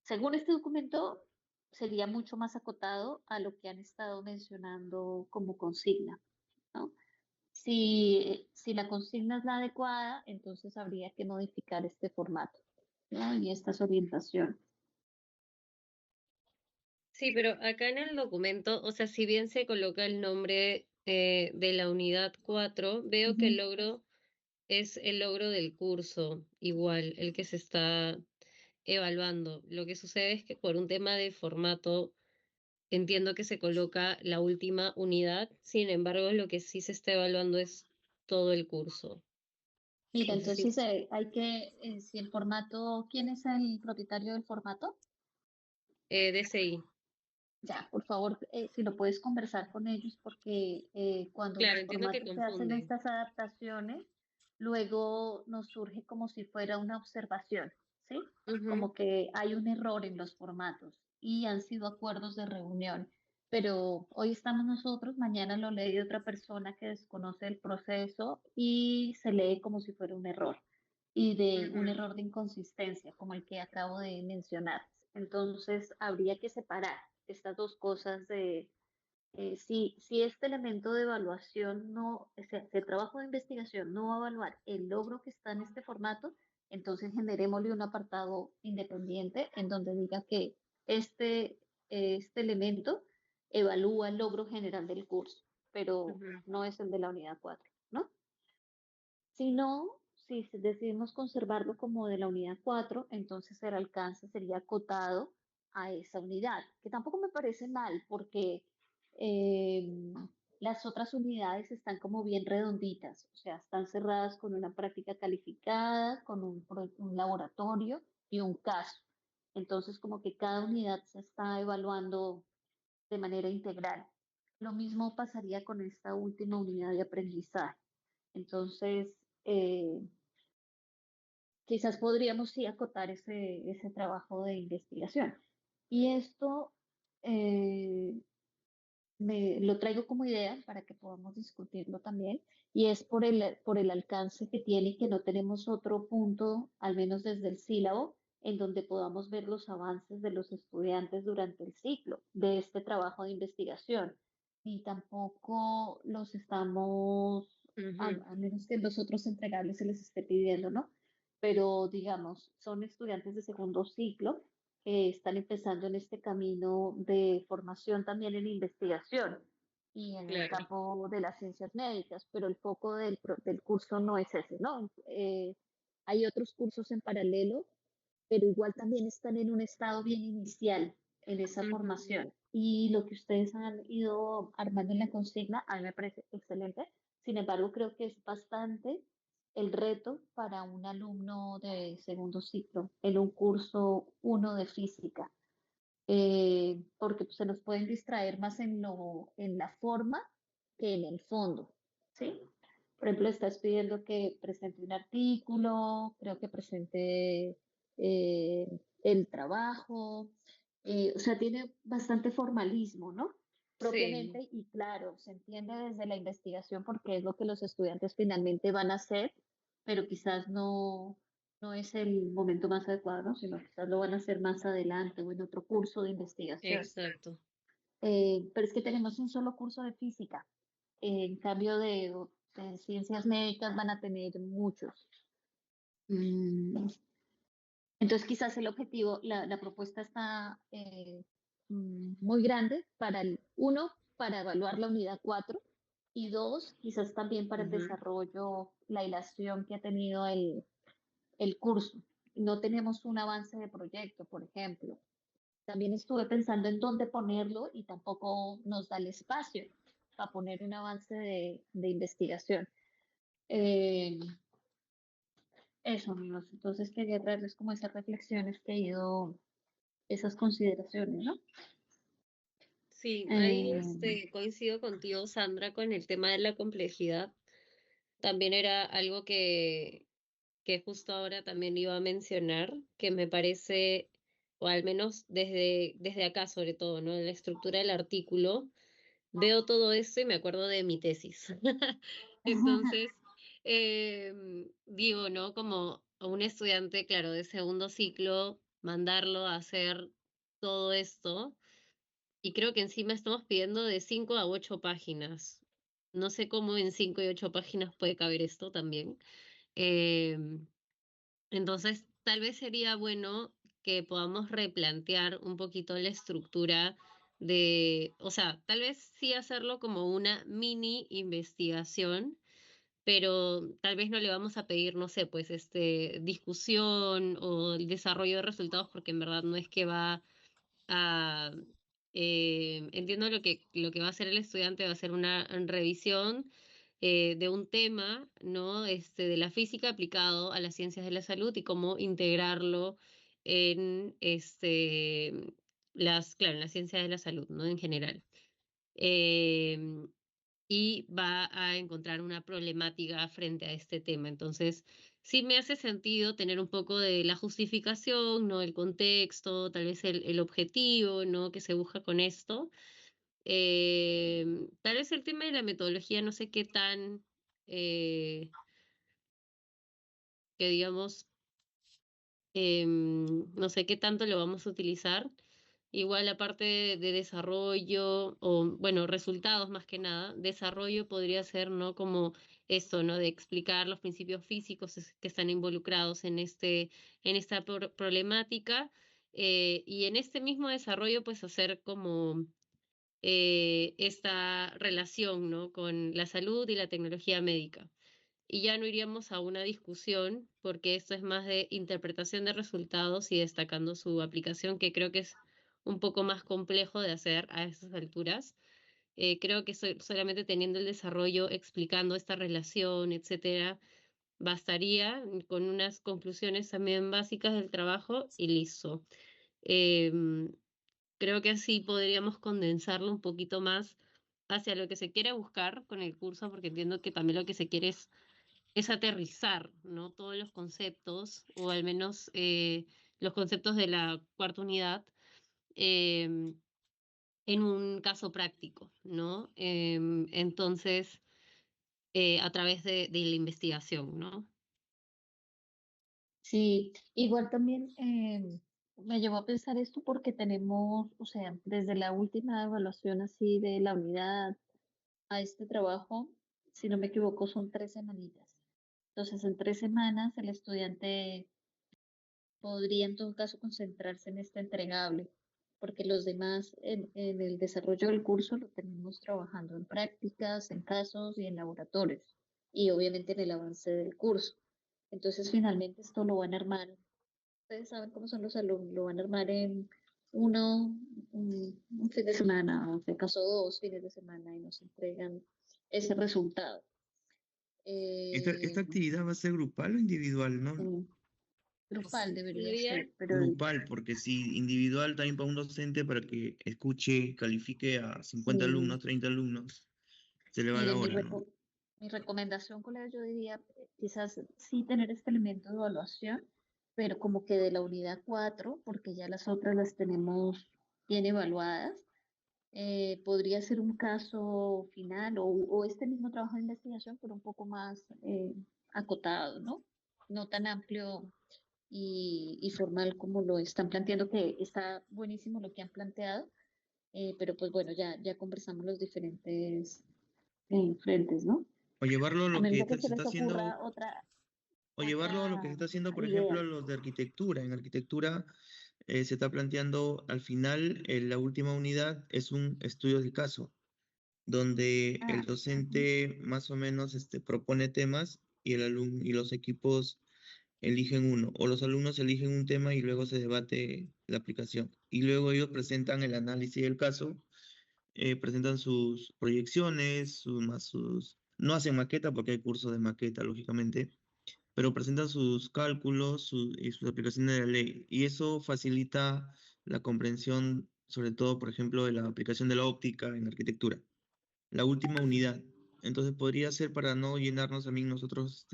según este documento, sería mucho más acotado a lo que han estado mencionando como consigna. ¿no? Si la consigna es la adecuada, entonces habría que modificar este formato, ¿no? Y estas orientaciones. Sí, pero acá en el documento, o sea, si bien se coloca el nombre de la unidad 4, veo que el Ujú. logro es el logro del curso, igual, el que se está evaluando. Lo que sucede es que por un tema de formato, entiendo que se coloca la última unidad, sin embargo, lo que sí se está evaluando es todo el curso. Mira, No sé si entonces si el formato, ¿quién es el propietario del formato? DCI. Ya, por favor, si lo puedes conversar con ellos, porque cuando Claro, los entiendo que formatos se hacen confunden. estas adaptaciones, luego nos surge como si fuera una observación, ¿sí? Ujú, Como que hay un error en los formatos y han sido acuerdos de reunión, pero hoy estamos nosotros, mañana lo lee otra persona que desconoce el proceso y se lee como si fuera un error y de un ujú, error de inconsistencia, como el que acabo de mencionar. Entonces, habría que separar estas dos cosas de si este elemento de evaluación no, o sea, si el trabajo de investigación no va a evaluar el logro que está en este formato, entonces generémosle un apartado independiente en donde diga que este, este elemento evalúa el logro general del curso, pero ujú. no es el de la unidad 4, ¿no? Si no, si decidimos conservarlo como de la unidad 4, entonces el alcance sería acotado a esa unidad, que tampoco me parece mal porque eh, las otras unidades están como bien redonditas, o sea, están cerradas con una práctica calificada, con un laboratorio y un caso. Entonces, como que cada unidad se está evaluando de manera integral. Lo mismo pasaría con esta última unidad de aprendizaje. Entonces, eh, quizás podríamos sí acotar ese trabajo de investigación. Y esto eh, lo traigo como idea para que podamos discutirlo también, y es por el alcance que tiene y que no tenemos otro punto, al menos desde el sílabo, en donde podamos ver los avances de los estudiantes durante el ciclo de este trabajo de investigación. Y tampoco los estamos, Ujú, a menos que los otros entregables se les esté pidiendo, ¿no? Pero digamos, son estudiantes de segundo ciclo están empezando en este camino de formación también en investigación y en el claro. campo de las ciencias médicas, pero el foco del curso no es ese, ¿no? Hay otros cursos en paralelo, pero igual también están en un estado bien inicial en esa Ujú. formación. Y lo que ustedes han ido armando en la consigna, a mí me parece excelente. Sin embargo, creo que es bastante el reto para un alumno de segundo ciclo en un curso uno de física, porque pues, se nos pueden distraer más en la forma que en el fondo, ¿sí? Por ejemplo, estás pidiendo que presente un artículo, creo que presente el trabajo, o sea, tiene bastante formalismo, ¿no? Sí, Propiamente, y claro, se entiende desde la investigación porque es lo que los estudiantes finalmente van a hacer, pero quizás no es el momento más adecuado, ¿no? Sino quizás lo van a hacer más adelante o en otro curso de investigación. exacto. Pero es que tenemos un solo curso de física. En cambio de ciencias médicas van a tener muchos. Mm, Entonces quizás el objetivo, la propuesta está muy grande para uno, para evaluar la unidad 4 y dos, quizás también para el Ujú, desarrollo, la ilación que ha tenido el curso. No tenemos un avance de proyecto, por ejemplo. También estuve pensando en dónde ponerlo y tampoco nos da el espacio para poner un avance de investigación. Eh, Eso, amigos. Entonces quería traerles como esas reflexiones que he ido, esas consideraciones, ¿no? sí, ahí Eh, coincido contigo, Sandra, con el tema de la complejidad. También era algo que justo ahora también iba a mencionar, que me parece, o al menos desde acá sobre todo, ¿no? En la estructura del artículo, veo todo esto y me acuerdo de mi tesis. Entonces, digo, ¿no? Como a un estudiante, claro, de segundo ciclo, mandarlo a hacer todo esto, y creo que encima estamos pidiendo de 5 a 8 páginas. no sé cómo en 5 y 8 páginas puede caber esto también. Em, entonces, tal vez sería bueno que podamos replantear un poquito la estructura o sea, tal vez sí hacerlo como una mini investigación, pero tal vez no le vamos a pedir, no sé, pues discusión o el desarrollo de resultados, porque en verdad no es que va a... entiendo lo que va a hacer el estudiante, va a ser una revisión de un tema, ¿no? De la física aplicado a las ciencias de la salud y cómo integrarlo en claro, en las ciencias de la salud, ¿no? En general. Em, y va a encontrar una problemática frente a este tema. Entonces, sí me hace sentido tener un poco de la justificación, ¿no? El contexto, tal vez el objetivo, ¿no? Que se busca con esto. Tal vez el tema de la metodología, no sé qué tan, eh, que digamos, no sé qué tanto lo vamos a utilizar. Igual la parte de desarrollo o, bueno, resultados más que nada, desarrollo podría ser, ¿no? Como esto, ¿no? De explicar los principios físicos que están involucrados en esta problemática y en este mismo desarrollo, pues hacer como esta relación, ¿no? Con la salud y la tecnología médica y ya no iríamos a una discusión, porque esto es más de interpretación de resultados y destacando su aplicación, que creo que es un poco más complejo de hacer a estas alturas. Creo que solamente teniendo el desarrollo, explicando esta relación, etcétera, bastaría con unas conclusiones también básicas del trabajo y listo. Em, Creo que así podríamos condensarlo un poquito más hacia lo que se quiere buscar con el curso, porque entiendo que también lo que se quiere es aterrizar, ¿no? Todos los conceptos, o al menos los conceptos de la cuarta unidad, em, en un caso práctico, ¿no? Entonces, a través de la investigación, ¿no? Sí, igual también me llevó a pensar esto porque tenemos, o sea, desde la última evaluación así de la unidad a este trabajo, si no me equivoco, son 3 semanitas. Entonces, en 3 semanas el estudiante podría en todo caso concentrarse en este entregable, porque los demás en el desarrollo del curso lo tenemos trabajando en prácticas, en casos y en laboratorios, y obviamente en el avance del curso. Entonces, finalmente esto lo van a armar, ustedes saben cómo son los alumnos, lo van a armar en un fin de semana, o en este caso 2 fines de semana, y nos entregan ese resultado. ¿Esta Eh, actividad va a ser grupal o individual, no? mm, Grupal debería Sería, ser, pero Grupal, porque si individual también para un docente, para que escuche, califique a 50 sí. alumnos, 30 alumnos, se le va la Mire, hora, ¿no? mi recomendación, colega, yo diría quizás sí tener este elemento de evaluación, pero como que de la unidad 4 porque ya las otras las tenemos bien evaluadas, podría ser un caso final o este mismo trabajo de investigación, pero un poco más acotado, ¿no? No tan amplio y formal como lo están planteando, que está buenísimo lo que han planteado, pero pues bueno, ya conversamos los diferentes frentes, ¿no? O llevarlo a A lo menos que de que se se está les ocurra haciendo, o llevarlo a lo que se otra está haciendo, por ejemplo, idea. a los de arquitectura. En arquitectura se está planteando al final, la última unidad es un estudio del caso, donde el Ah, ujú. docente más o menos propone temas y el alumno y los equipos eligen uno, o los alumnos eligen un tema y luego se debate la aplicación. Y luego ellos presentan el análisis del caso, presentan sus proyecciones, no hacen maqueta porque hay cursos de maqueta, lógicamente, pero presentan sus cálculos y sus aplicaciones de la ley. Y eso facilita la comprensión, sobre todo, por ejemplo, de la aplicación de la óptica en arquitectura, la última unidad. Entonces podría ser para no llenarnos también nosotros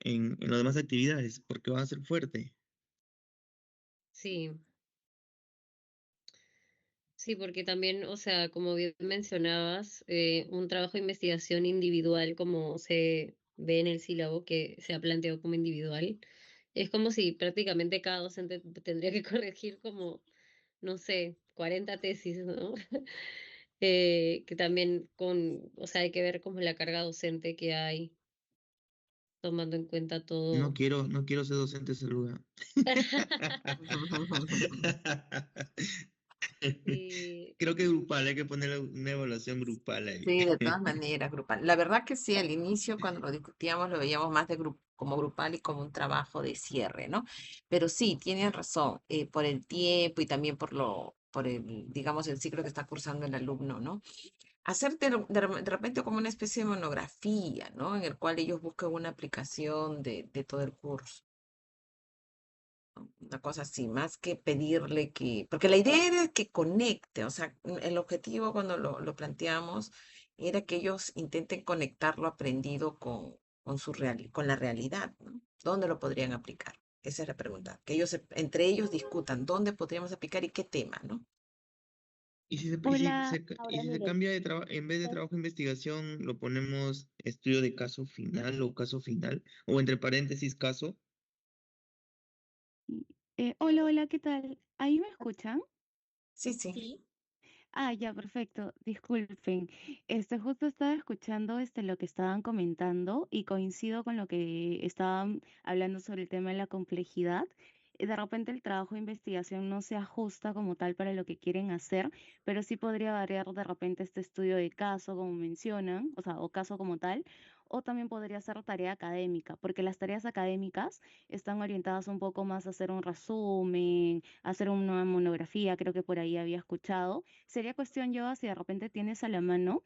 en las demás actividades, porque van a ser fuertes. sí, sí, porque también, o sea, como bien mencionabas, un trabajo de investigación individual, como se ve en el sílabo, que se ha planteado como individual, es como si prácticamente cada docente tendría que corregir como, no sé, 40 tesis, ¿no? que también o sea, hay que ver como la carga docente que hay, tomando en cuenta No todo. quiero ser docente ese lugar. Sí, Creo que grupal, hay que poner una evaluación grupal ahí. Sí, de todas maneras, grupal. La verdad que sí, al inicio cuando lo discutíamos lo veíamos más como grupal y como un trabajo de cierre, ¿no? Pero sí, tienen razón, por el tiempo y también por el, digamos, el ciclo que está cursando el alumno, ¿no? Hacerte de repente como una especie de monografía, ¿no? En el cual ellos busquen una aplicación de todo el curso. Una cosa así, más que pedirle porque la idea era que conecte, o sea, el objetivo cuando lo planteamos era que ellos intenten conectar lo aprendido con la realidad, ¿no? ¿Dónde lo podrían aplicar? Esa es la pregunta, que ellos entre ellos discutan dónde podríamos aplicar y qué tema, ¿no? Hola, Y ahora si se miren, cambia de trabajo, en vez de ¿sabes? trabajo de investigación, lo ponemos estudio de caso final o caso final, o entre paréntesis caso. Hola, hola, ¿qué tal? ¿Ahí me escuchan? Sí, sí. Sí. Ya, perfecto. Disculpen. Justo estaba escuchando lo que estaban comentando y coincido con lo que estaban hablando sobre el tema de la complejidad. De repente el trabajo de investigación no se ajusta como tal para lo que quieren hacer, pero sí podría variar de repente este estudio de caso, como mencionan, o sea, o caso como tal, o también podría ser tarea académica, porque las tareas académicas están orientadas un poco más a hacer un resumen, a hacer una monografía, creo que por ahí había escuchado. Sería cuestión, yo, si de repente tienes a la mano,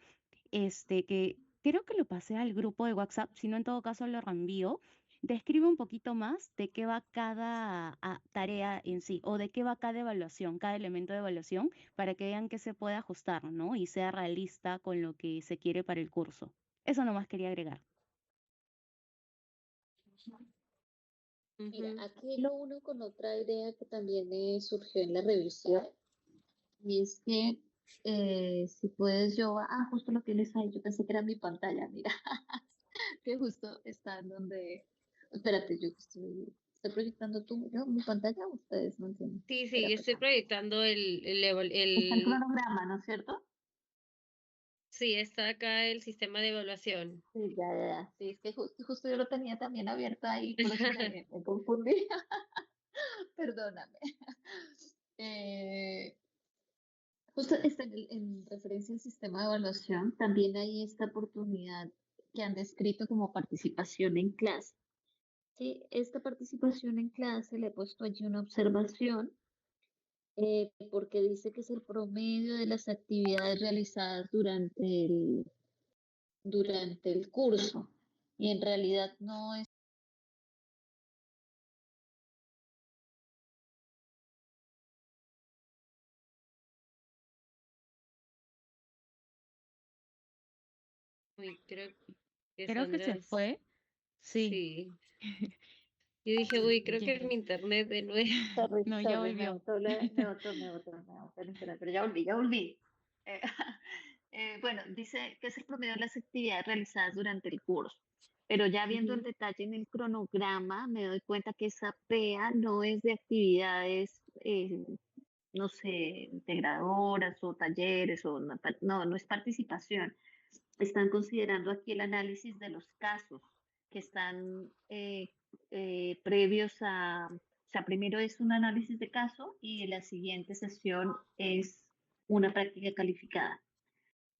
que creo que lo pasé al grupo de WhatsApp, si no en todo caso lo reenvío. Describe un poquito más de qué va cada tarea en sí o de qué va cada evaluación, cada elemento de evaluación, para que vean que se puede ajustar, ¿no? Y sea realista con lo que se quiere para el curso. Eso nomás quería agregar. Mira, ujú. aquí lo uno con otra idea que también me surgió en la revisión, y es que si puedes justo lo tienes ahí, yo pensé que era mi pantalla, mira, que justo está en donde, espérate, estoy proyectando mi pantalla, ustedes no entienden, Sí, sí, espérate estoy acá. proyectando Está el cronograma, ¿no es cierto? sí, está acá el sistema de evaluación. Sí, ya, sí, es que justo yo lo tenía también abierto ahí, por eso me confundí, perdóname. Eh, Justo está en referencia al sistema de evaluación, también hay esta oportunidad que han descrito como participación en clase. Sí, esta participación en clase le he puesto allí una observación porque dice que es el promedio de las actividades realizadas durante el curso y en realidad no es. Uy, creo que Creo que Sandra se fue. Sí. sí. Yo dije, uy, creo que Ya. es mi internet de nuevo. Sorry, No, ya sorry, volvió. pero ya volví. Eh, bueno, dice que es el promedio de las actividades realizadas durante el curso, pero ya viendo el Ujú. detalle en el cronograma, me doy cuenta que esa PEA no es de actividades, no sé, integradoras o talleres, o no es participación. Están considerando aquí el análisis de los casos que están previos o sea, primero es un análisis de caso y la siguiente sesión es una práctica calificada.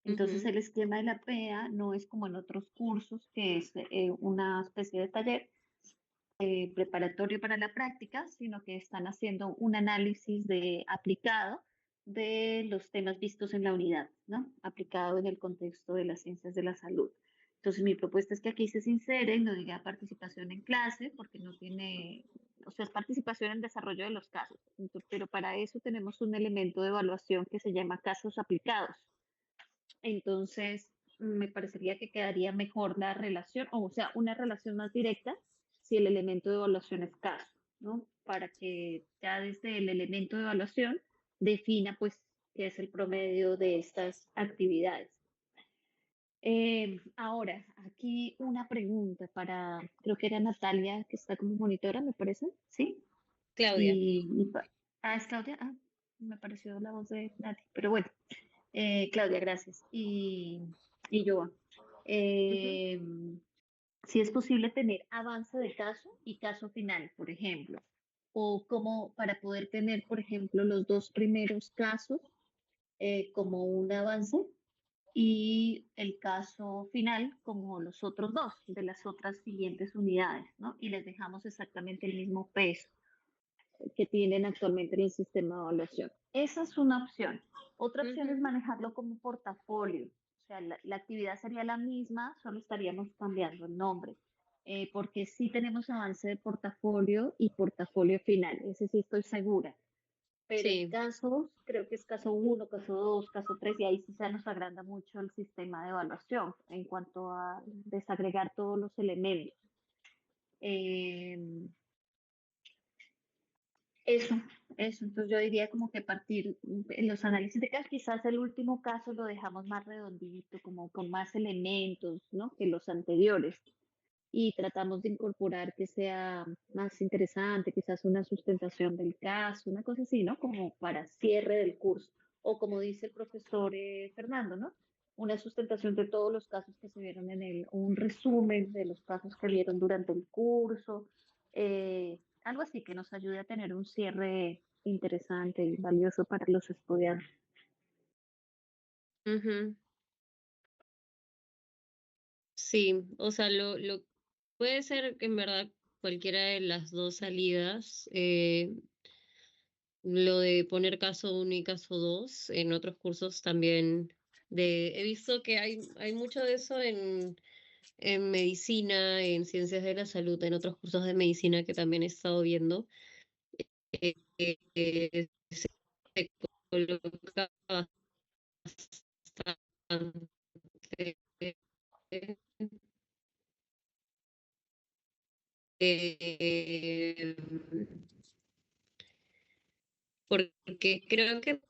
Entonces, Ujú. el esquema de la PEA no es como en otros cursos, que es una especie de taller preparatorio para la práctica, sino que están haciendo un análisis aplicado de los temas vistos en la unidad, ¿no? Aplicado en el contexto de las ciencias de la salud. Entonces, mi propuesta es que aquí se sincere, no diga participación en clase, porque no tiene, o sea, es participación en desarrollo de los casos. Pero para eso tenemos un elemento de evaluación que se llama casos aplicados. Entonces, me parecería que quedaría mejor la relación, o sea, una relación más directa si el elemento de evaluación es caso, ¿no? Para que ya desde el elemento de evaluación defina, pues, qué es el promedio de estas actividades. Ahora, aquí una pregunta creo que era Natalia, que está como monitora, me parece, ¿sí? Claudia. Y, es Claudia, me pareció la voz de Nati, pero bueno. Claudia, gracias. Y yo, Ujú. si es posible tener avance de caso y caso final, por ejemplo, o como para poder tener, por ejemplo, los dos primeros casos como un avance y el caso final como los otros dos de las otras siguientes unidades, ¿no? Y les dejamos exactamente el mismo peso que tienen actualmente en el sistema de evaluación. Esa es una opción. Otra opción es Ujú. manejarlo como portafolio. O sea, la actividad sería la misma, solo estaríamos cambiando el nombre. Porque sí tenemos avance de portafolio y portafolio final, ese sí estoy segura. Pero en Sí. casos, creo que es caso uno, caso 2, caso 3, y ahí sí se nos agranda mucho el sistema de evaluación en cuanto a desagregar todos los elementos. Eh, Eso, eso. Entonces yo diría como que partir en los análisis de casos, quizás el último caso lo dejamos más redondito, como con más elementos, ¿no? Que los anteriores. Y tratamos de incorporar que sea más interesante, quizás una sustentación del caso, una cosa así, ¿no? Como para cierre del curso. O como dice el profesor Fernando, ¿no? Una sustentación de todos los casos que se vieron en el, un resumen de los casos que vieron durante el curso, algo así que nos ayude a tener un cierre interesante y valioso para los estudiantes. Ujú. Sí, o sea, lo puede ser que en verdad cualquiera de las dos salidas. Lo de poner caso uno y caso 2 en otros cursos también. He visto que hay mucho de eso en medicina, en ciencias de la salud, en otros cursos de medicina que también he estado viendo. Se coloca bastante. eh, Porque creo que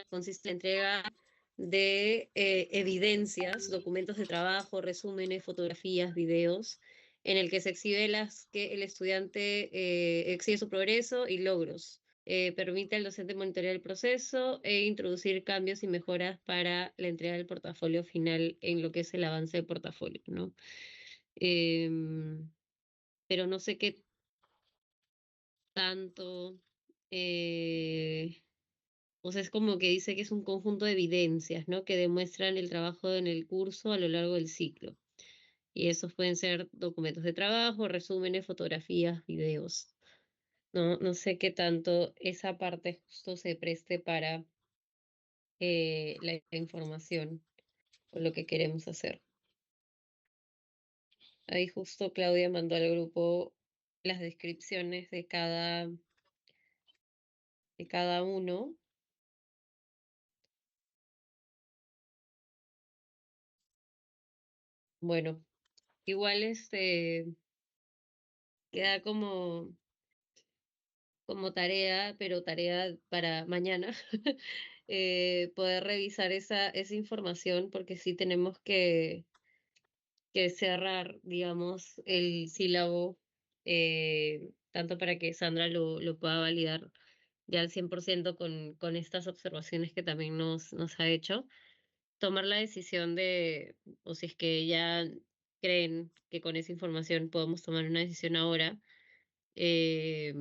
consiste en la entrega de evidencias, documentos de trabajo, resúmenes, fotografías, videos, en el que se exhibe que el estudiante exhibe su progreso y logros. Permite al docente monitorear el proceso e introducir cambios y mejoras para la entrega del portafolio final en lo que es el avance del portafolio, ¿no? Em, pero no sé qué tanto. eh, O sea, es como que dice que es un conjunto de evidencias, ¿no? Que demuestran el trabajo en el curso a lo largo del ciclo. Y esos pueden ser documentos de trabajo, resúmenes, fotografías, videos. No sé qué tanto esa parte justo se preste para la información o lo que queremos hacer. Ahí justo Claudia mandó al grupo las descripciones de cada uno. Bueno, igual queda como tarea, pero tarea para mañana, poder revisar esa información porque sí tenemos que cerrar, digamos, el sílabo, tanto para que Sandra lo pueda validar ya al 100% con estas observaciones que también nos ha hecho, tomar la decisión o si es que ya creen que con esa información podemos tomar una decisión ahora, eh,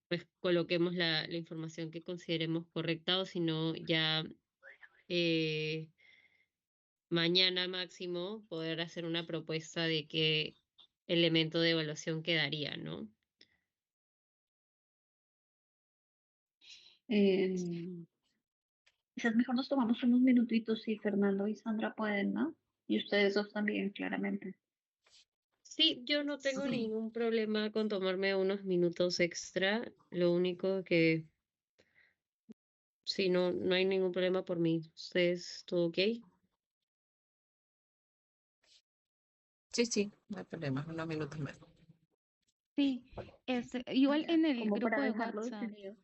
pues coloquemos la información que consideremos correcta o si no, ya eh, mañana máximo poder hacer una propuesta de qué elemento de evaluación quedaría, ¿no? Eh, Quizás mejor nos tomamos unos minutitos si Fernando y Sandra pueden, ¿no? Y ustedes dos también, claramente. Sí, yo no tengo Sí. ningún problema con tomarme unos minutos extra. Lo único que sí, no hay ningún problema por mí. ¿Ustedes, todo ok? Sí, sí, no hay problema, unos minutos más. Sí, igual Ya, en el como grupo para de dejarlo WhatsApp. definido.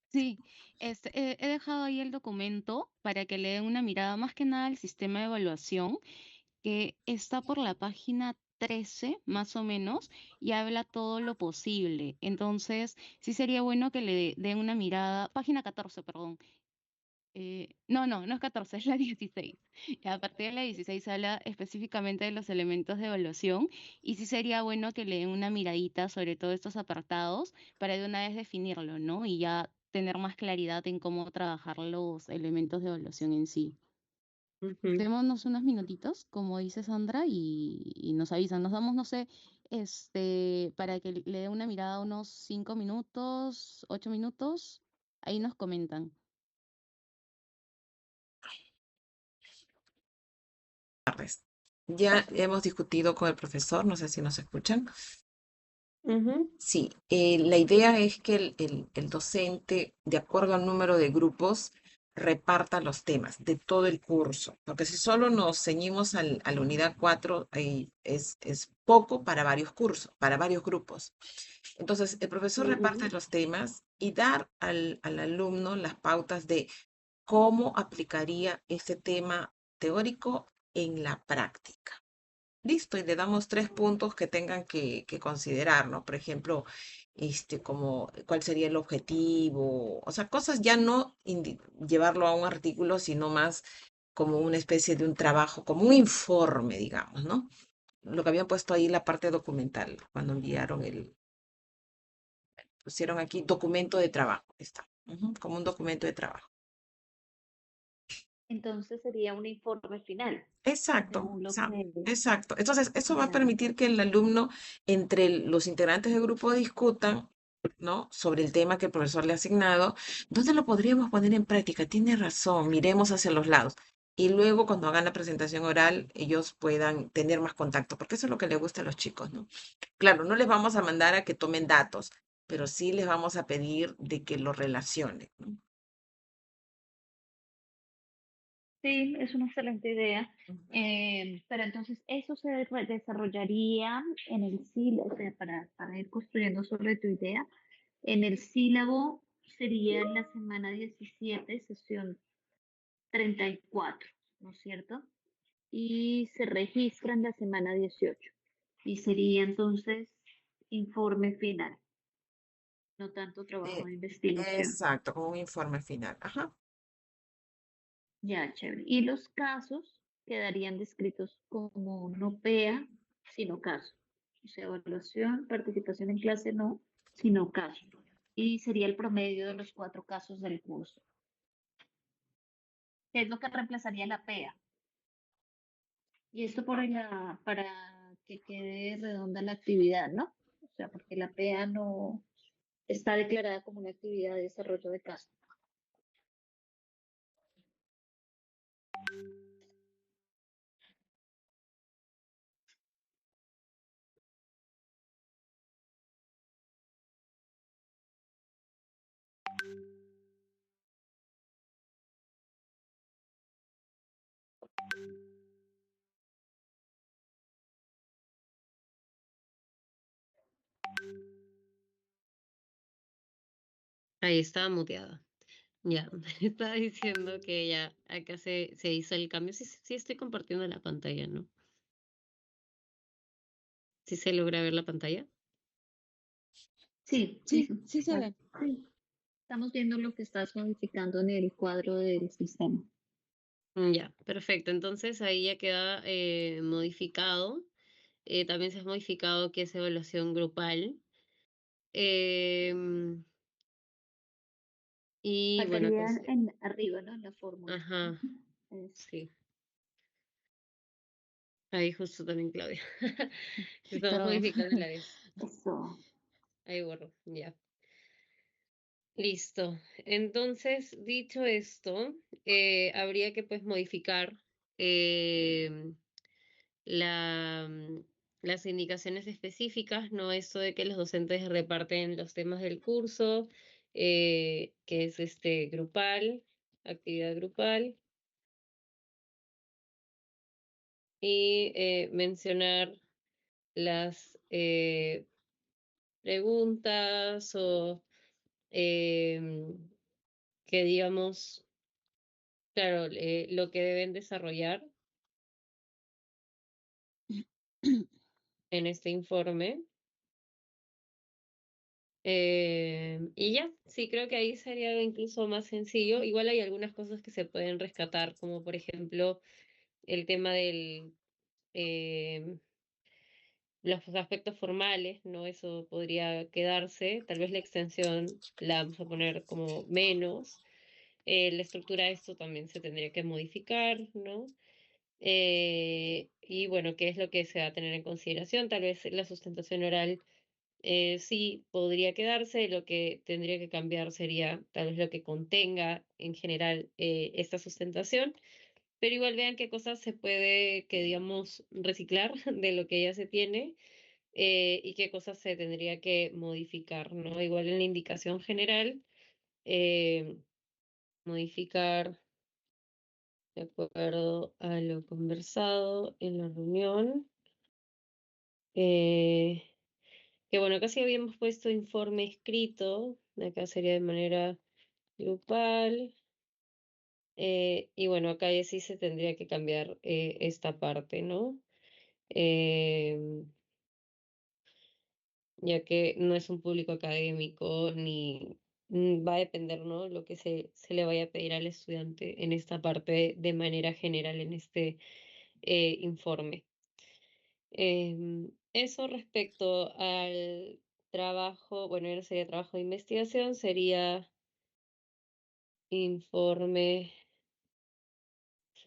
Sí, he dejado ahí el documento para que le den una mirada más que nada al sistema de evaluación que está por la página 13 más o menos y habla todo lo posible. Entonces, sí sería bueno que le den una mirada, página 14, perdón, No es 14, es la 16. A partir de la 16 habla específicamente de los elementos de evaluación y sí sería bueno que le den una miradita sobre todos estos apartados para de una vez definirlo, ¿no? Y ya tener más claridad en cómo trabajar los elementos de evaluación en sí. Ujú. Démonos unos minutitos, como dice Sandra, y nos avisan. Nos damos, no sé, para que le dé una mirada unos 5 minutos, 8 minutos. Ahí nos comentan. Tardes. Ya hemos discutido con el profesor, no sé si nos escuchan. Ujú. Sí, la idea es que el docente, de acuerdo al número de grupos, reparta los temas de todo el curso, porque si solo nos ceñimos a la unidad 4, es poco para varios cursos, para varios grupos. Entonces, el profesor reparte los temas y dar al alumno las pautas de cómo aplicaría este tema teórico en la práctica. Listo, y le damos 3 puntos que tengan que considerar, ¿no? Por ejemplo, como cuál sería el objetivo, o sea, cosas ya no llevarlo a un artículo, sino más como una especie de un trabajo, como un informe, digamos, ¿no? Lo que habían puesto ahí la parte documental, cuando enviaron pusieron aquí documento de trabajo, está, como un documento de trabajo. Entonces sería un informe final, Exacto, según lo que... exacto. Entonces, eso va a Ya. permitir que el alumno, entre los integrantes del grupo, discutan, ¿no? Sobre el tema que el profesor le ha asignado. ¿Dónde lo podríamos poner en práctica? Tiene razón, miremos hacia los lados. Y luego, cuando hagan la presentación oral, ellos puedan tener más contacto, porque eso es lo que les gusta a los chicos, ¿no? Claro, no les vamos a mandar a que tomen datos, pero sí les vamos a pedir de que lo relacionen, ¿no? Sí, es una excelente idea. Ujú. Pero entonces eso se desarrollaría en el sílabo, o sea, para ir construyendo sobre tu idea, en el sílabo sería en la semana 17, sesión 34, ¿no es cierto? Y se registra en la semana 18. Y sería entonces informe final, no tanto trabajo Eh, de investigación. exacto, como un informe final. Ajá. Ya, chévere. Y los casos quedarían descritos como no PEA, sino caso. O sea, evaluación, participación en clase no, sino caso. Y sería el promedio de los 4 casos del curso. ¿Qué es lo que reemplazaría la PEA? Y esto para que quede redonda la actividad, ¿no? O sea, porque la PEA no está declarada como una actividad de desarrollo de caso. Ahí estaba muteada. Ya, estaba diciendo que ya acá se hizo el cambio. Sí, sí estoy compartiendo la pantalla, ¿no? ¿Sí se logra ver la pantalla? Sí, sí, Sí, sí. sí se ve. Sí. Estamos viendo lo que estás modificando en el cuadro del sistema. Ya, perfecto. Entonces ahí ya queda modificado. También se ha modificado que es evaluación grupal. Em, y bueno, Faltaría en arriba, ¿no? En la fórmula. ajá, Ujú. Eso. sí. Ahí justo también, Claudia. Estamos Todo. modificando a la vez. Eso. Ahí borro, ya. Listo. Entonces, dicho esto, habría que pues modificar em, la, las indicaciones específicas, ¿no? Esto de que los docentes reparten los temas del curso, que es grupal, actividad grupal, y mencionar las preguntas o em, que digamos, claro, lo que deben desarrollar en este informe. Y ya, sí, creo que ahí sería incluso más sencillo. Igual hay algunas cosas que se pueden rescatar, como por ejemplo el tema del los aspectos formales, ¿no? Eso podría quedarse. Tal vez la extensión la vamos a poner como menos. La estructura de esto también se tendría que modificar, ¿no? Y bueno, ¿qué es lo que se va a tener en consideración? Tal vez la sustentación oral sí podría quedarse, lo que tendría que cambiar sería tal vez lo que contenga en general esta sustentación, pero igual vean qué cosas se puede, que digamos, reciclar de lo que ya se tiene y qué cosas se tendría que modificar, ¿no? Igual en la indicación general, eh, modificar de acuerdo a lo conversado en la reunión. eh, que bueno, casi habíamos puesto informe escrito, acá sería de manera grupal, y bueno, acá ya sí se tendría que cambiar esta parte, ¿no? Em, ya que no es un público académico ni va a depender, ¿no? Lo que se le vaya a pedir al estudiante en esta parte de manera general en este informe. Eso respecto al trabajo, bueno, ya no sería trabajo de investigación, sería informe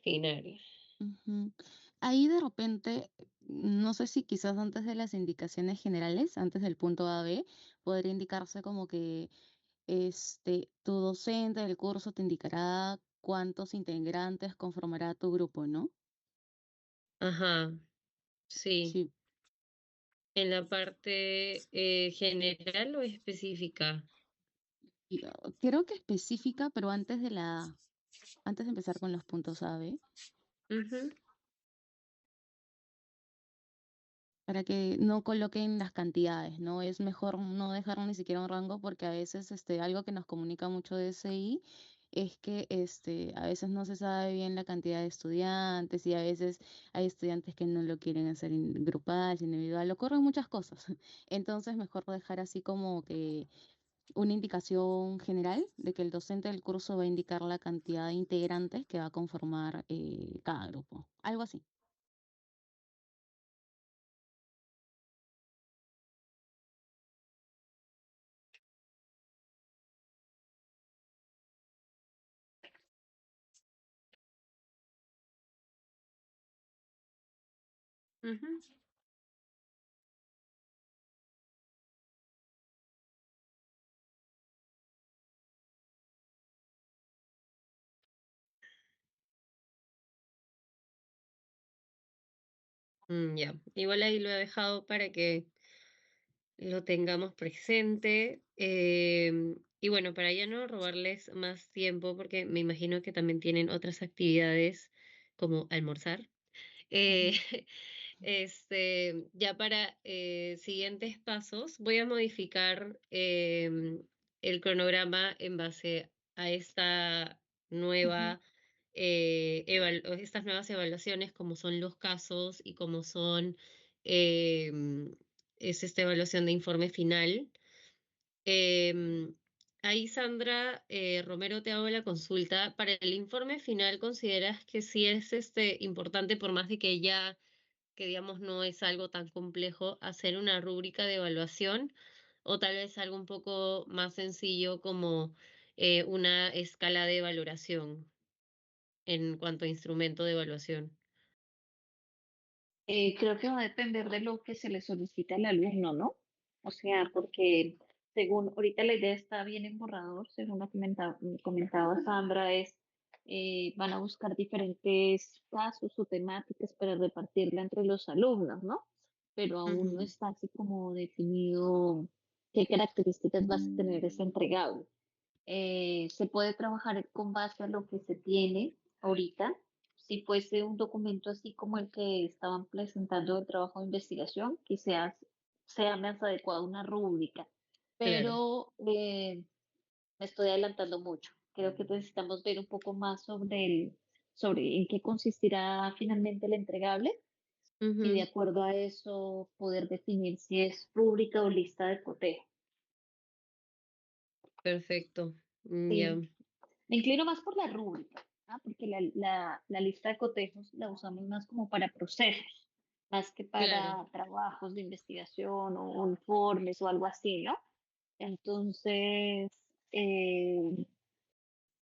final. Ujú. Ahí de repente, no sé si quizás antes de las indicaciones generales, antes del punto A B, podría indicarse como que tu docente del curso te indicará cuántos integrantes conformará tu grupo, ¿no? Ajá, sí. Sí, En la parte general o específica. creo que específica, pero antes de empezar con los puntos A B, Ujú, para que no coloquen las cantidades, ¿no? Es mejor no dejar ni siquiera un rango porque a veces algo que nos comunica mucho de SI es que a veces no se sabe bien la cantidad de estudiantes y a veces hay estudiantes que no lo quieren hacer grupal, individual, ocurren muchas cosas. Entonces, mejor dejar así como que una indicación general de que el docente del curso va a indicar la cantidad de integrantes que va a conformar cada grupo. Algo así. ujú. Ya, igual ahí lo he dejado para que lo tengamos presente. Y bueno, para ya no robarles más tiempo, porque me imagino que también tienen otras actividades como almorzar. eh, Ujú, ya para siguientes pasos, voy a modificar el cronograma en base a esta ujú. nueva, o estas nuevas evaluaciones, como son los casos y como son, es esta evaluación de informe final. Em, Ahí, Sandra Romero, te hago la consulta. Para el informe final, ¿consideras que sí es importante, por más de que ya que digamos no es algo tan complejo, hacer una rúbrica de evaluación o tal vez algo un poco más sencillo como una escala de valoración en cuanto a instrumento de evaluación? Creo que va a depender de lo que se le solicita al alumno, ¿no? O sea, porque según ahorita la idea está bien en borrador, según lo que comentaba Sandra, van a buscar diferentes casos o temáticas para repartirla entre los alumnos, ¿no? Pero aún no Ujú. está así como definido qué características vas a tener ese entregable. Se puede trabajar con base a lo que se tiene ahorita. Si fuese un documento así como el que estaban presentando el trabajo de investigación, quizás sea más adecuado una rúbrica, Claro. pero me estoy adelantando mucho. Creo que necesitamos ver un poco más sobre en qué consistirá finalmente el entregable y de Ujú. acuerdo a eso poder definir si es rúbrica o lista de cotejo. Perfecto. Ya, Sí. Me inclino más por la rúbrica, porque la lista de cotejos la usamos más como para procesos, más que claro. para trabajos de investigación o informes o algo así, ¿no? Entonces, eh,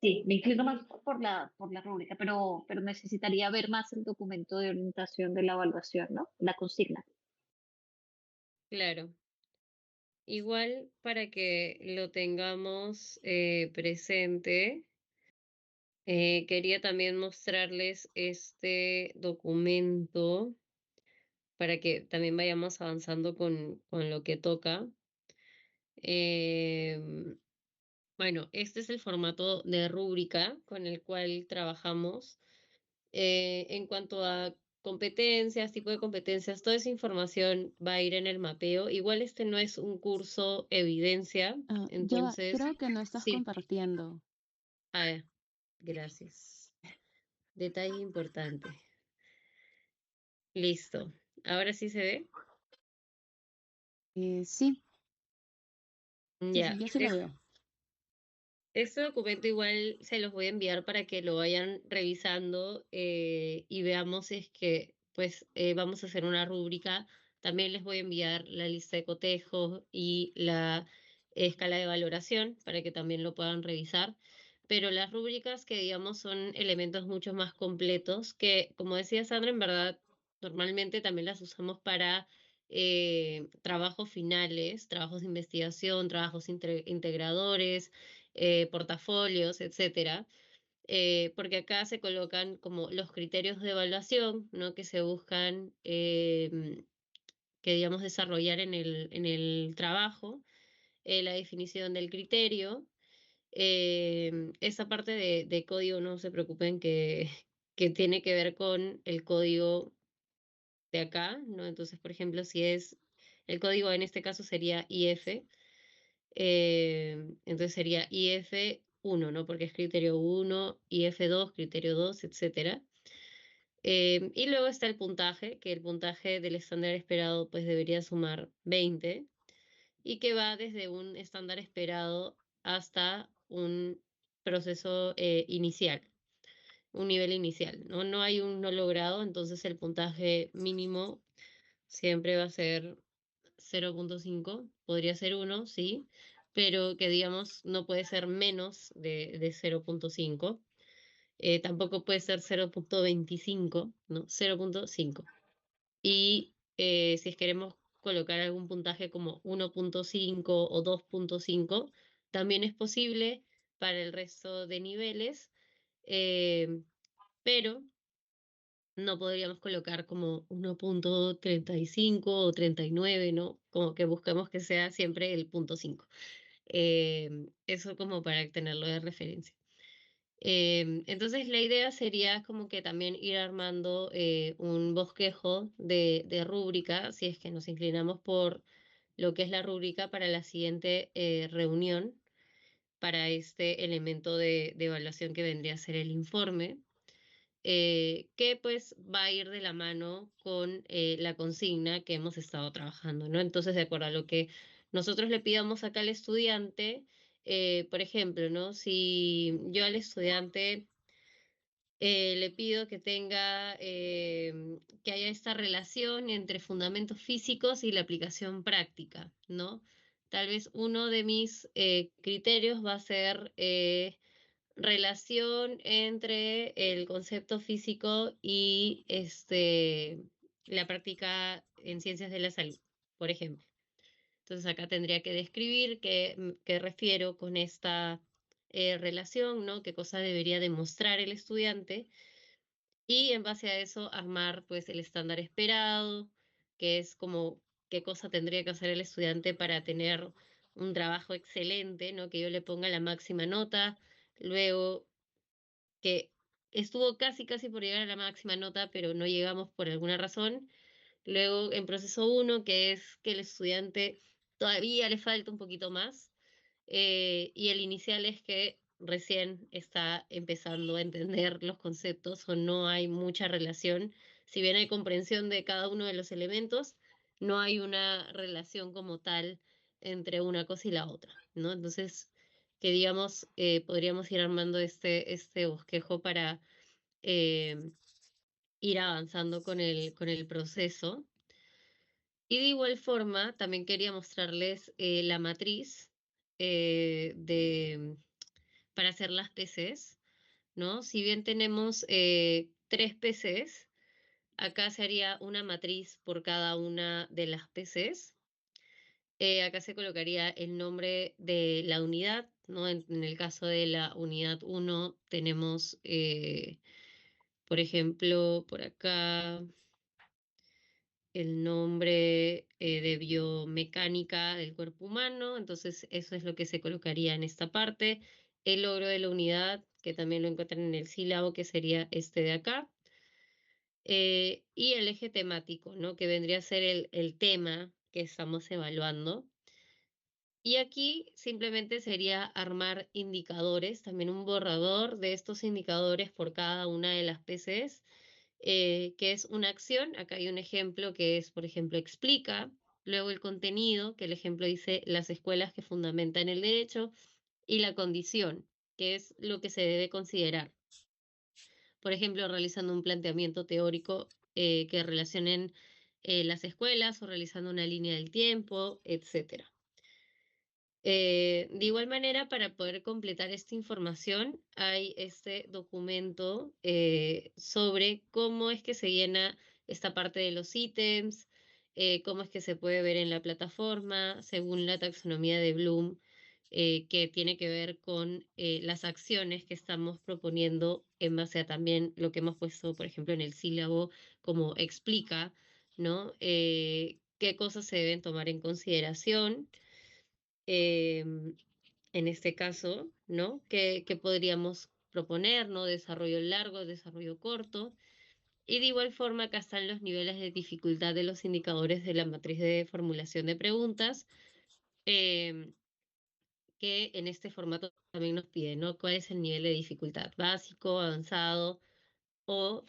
sí, me inclino más por la rúbrica, pero necesitaría ver más el documento de orientación de la evaluación, ¿no? La consigna. Claro. Igual para que lo tengamos presente, quería también mostrarles este documento para que también vayamos avanzando con lo que toca. Em, bueno, este es el formato de rúbrica con el cual trabajamos. En cuanto a competencias, tipo de competencias, toda esa información va a ir en el mapeo. Igual este no es un curso evidencia, Joa, entonces creo que no estás sí. compartiendo. Ah, gracias. Detalle importante. Listo. ¿Ahora sí se ve? Sí, sí, Ya. sí, yo sí lo veo. Este documento igual se los voy a enviar para que lo vayan revisando y veamos si es que pues vamos a hacer una rúbrica. También les voy a enviar la lista de cotejos y la escala de valoración para que también lo puedan revisar. Pero las rúbricas que digamos son elementos mucho más completos que, como decía Sandra, en verdad normalmente también las usamos para trabajos finales, trabajos de investigación, trabajos integradores, portafolios, etcétera, porque acá se colocan como los criterios de evaluación, ¿no? Que se buscan, que digamos, desarrollar en el trabajo, la definición del criterio. Esa parte de código no se preocupen que tiene que ver con el código de acá, ¿no? Entonces, por ejemplo, si es el código en este caso sería IF, entonces sería IF1, ¿no? Porque es criterio 1, IF2, criterio 2, etcétera. Y luego está el puntaje, que el puntaje del estándar esperado pues debería sumar 20 y que va desde un estándar esperado hasta un proceso inicial, un nivel inicial, ¿no? No hay un no logrado, entonces el puntaje mínimo siempre va a ser 0,5, podría ser 1, sí, pero que digamos no puede ser menos de 0,5. Tampoco puede ser 0,25, ¿no? 0,5. Y si es queremos colocar algún puntaje como 1,5 o 2,5, también es posible para el resto de niveles, eh, pero no podríamos colocar como 1,35 o 39, ¿no? Como que buscamos que sea siempre el punto 5. Eso como para tenerlo de referencia. Entonces la idea sería como que también ir armando un bosquejo de rúbrica, si es que nos inclinamos por lo que es la rúbrica para la siguiente reunión, para este elemento de evaluación que vendría a ser el informe, que pues va a ir de la mano con la consigna que hemos estado trabajando, ¿no? Entonces, de acuerdo a lo que nosotros le pidamos acá al estudiante, por ejemplo, ¿no? Si yo al estudiante le pido que tenga, que haya esta relación entre fundamentos físicos y la aplicación práctica, ¿no? Tal vez uno de mis criterios va a ser relación entre el concepto físico y la práctica en ciencias de la salud, por ejemplo. Entonces acá tendría que describir qué refiero con esta relación, ¿no? Qué cosa debería demostrar el estudiante y en base a eso armar pues el estándar esperado, que es como qué cosa tendría que hacer el estudiante para tener un trabajo excelente, ¿no? Que yo le ponga la máxima nota, luego que estuvo casi, casi por llegar a la máxima nota, pero no llegamos por alguna razón. Luego en proceso uno, que es que el estudiante todavía le falta un poquito más. Y el inicial es que recién está empezando a entender los conceptos o no hay mucha relación. Si bien hay comprensión de cada uno de los elementos, no hay una relación como tal entre una cosa y la otra, ¿no? Entonces, que digamos, podríamos ir armando este bosquejo para ir avanzando con el proceso. Y de igual forma, también quería mostrarles la matriz para hacer las PCs, ¿no? Si bien tenemos 3 PCs, acá se haría una matriz por cada una de las PCs. Acá se colocaría el nombre de la unidad, ¿no? En el caso de la unidad 1 tenemos, por ejemplo, por acá el nombre de biomecánica del cuerpo humano, entonces eso es lo que se colocaría en esta parte. El logro de la unidad, que también lo encuentran en el sílabo, que sería este de acá. Y el eje temático, ¿no? Que vendría a ser el tema que estamos evaluando. Y aquí simplemente sería armar indicadores, también un borrador de estos indicadores por cada una de las PCs, que es una acción. Acá hay un ejemplo que es, por ejemplo, explica, luego el contenido, que el ejemplo dice las escuelas que fundamentan el derecho, y la condición, que es lo que se debe considerar. Por ejemplo, realizando un planteamiento teórico que relacionen las escuelas o realizando una línea del tiempo, etcétera. De igual manera, para poder completar esta información, hay este documento sobre cómo es que se llena esta parte de los ítems, cómo es que se puede ver en la plataforma, según la taxonomía de Bloom, que tiene que ver con las acciones que estamos proponiendo en base a también lo que hemos puesto, por ejemplo, en el sílabo, como explica, ¿no? Qué cosas se deben tomar en consideración en este caso, ¿no? ¿Qué podríamos proponer, ¿no? Desarrollo largo, desarrollo corto. Y de igual forma, acá están los niveles de dificultad de los indicadores de la matriz de formulación de preguntas, em, que en este formato también nos piden, ¿no? ¿Cuál es el nivel de dificultad? ¿Básico, avanzado o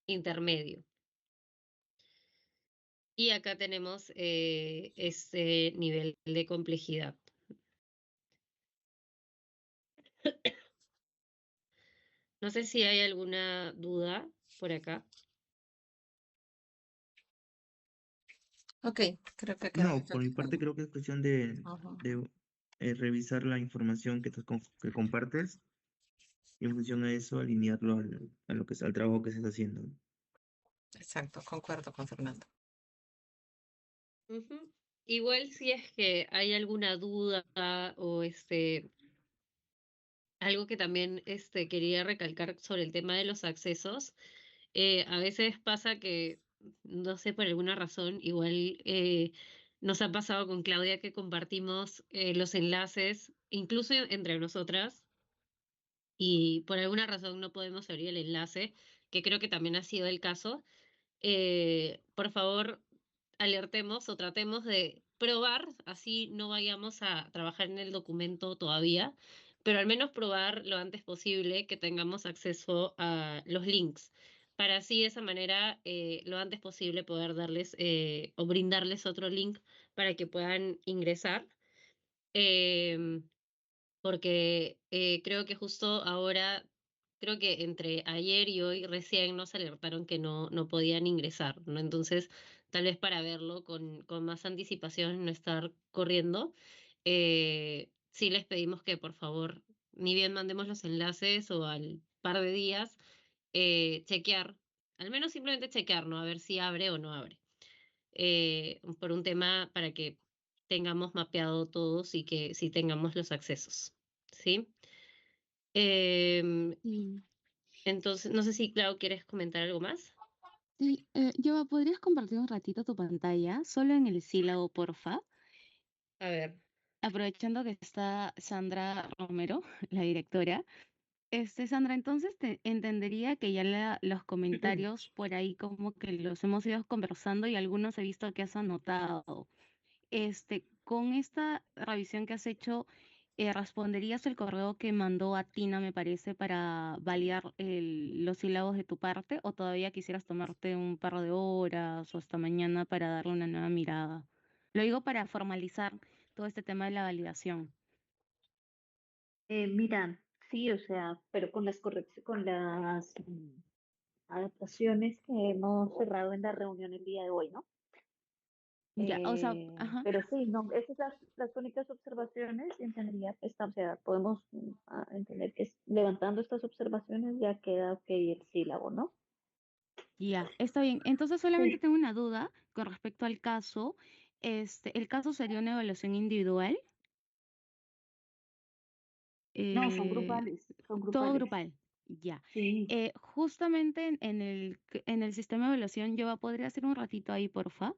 intermedio? Y acá tenemos este nivel de complejidad. No sé si hay alguna duda por acá. Ok, creo que queda No, por mi parte claro. creo que es cuestión de, Ujú. de revisar la información que compartes y en función a eso alinearlo a lo al trabajo que se está haciendo. Exacto, concuerdo con Fernando. Ujú. Igual si es que hay alguna duda o algo que también quería recalcar sobre el tema de los accesos, a veces pasa que, no sé, por alguna razón, igual nos ha pasado con Claudia que compartimos los enlaces, incluso entre nosotras, y por alguna razón no podemos abrir el enlace, que creo que también ha sido el caso. Por favor, alertemos o tratemos de probar, así no vayamos a trabajar en el documento todavía, pero al menos probar lo antes posible que tengamos acceso a los links, para así de esa manera lo antes posible poder darles o brindarles otro link para que puedan ingresar. Em, Porque creo que justo ahora, creo que entre ayer y hoy recién nos alertaron que no podían ingresar, ¿no? Entonces, tal vez para verlo con más anticipación, no estar corriendo, sí les pedimos que por favor, ni bien mandemos los enlaces o al par de días, chequear, al menos simplemente chequear, ¿no? A ver si abre o no abre por un tema para que tengamos mapeado todos y que sí tengamos los accesos, ¿sí? Em, Sí, entonces, no sé si, Clau, ¿quieres comentar algo más? sí. Yoba, ¿podrías compartir un ratito tu pantalla? Solo en el sílabo, porfa. A ver. Aprovechando que está Sandra Romero, la directora. Sandra, entonces te entendería que ya los comentarios por ahí como que los hemos ido conversando y algunos he visto que has anotado. Con esta revisión que has hecho, ¿responderías el correo que mandó a Tina, me parece, para validar los sílabos de tu parte? ¿O todavía quisieras tomarte un par de horas o hasta mañana para darle una nueva mirada? Lo digo para formalizar todo este tema de la validación. Mira, sí, o sea, pero con con las adaptaciones que hemos cerrado en la reunión el día de hoy, ¿no? Ya, o sea, ajá. Pero sí, no, esas son las únicas observaciones y entendería, o sea, podemos entender que levantando estas observaciones ya queda ok el sílabo, ¿no? Ya, está bien. Entonces solamente Sí. tengo una duda con respecto al caso. ¿El caso sería una evaluación individual? No, son Eh, grupales, son Todo grupales. grupal. Ya. Sí, Justamente en el sistema de evaluación, yo podría hacer un ratito ahí, porfa.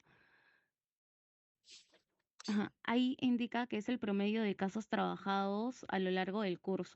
Ajá. Ahí indica que es el promedio de casos trabajados a lo largo del curso.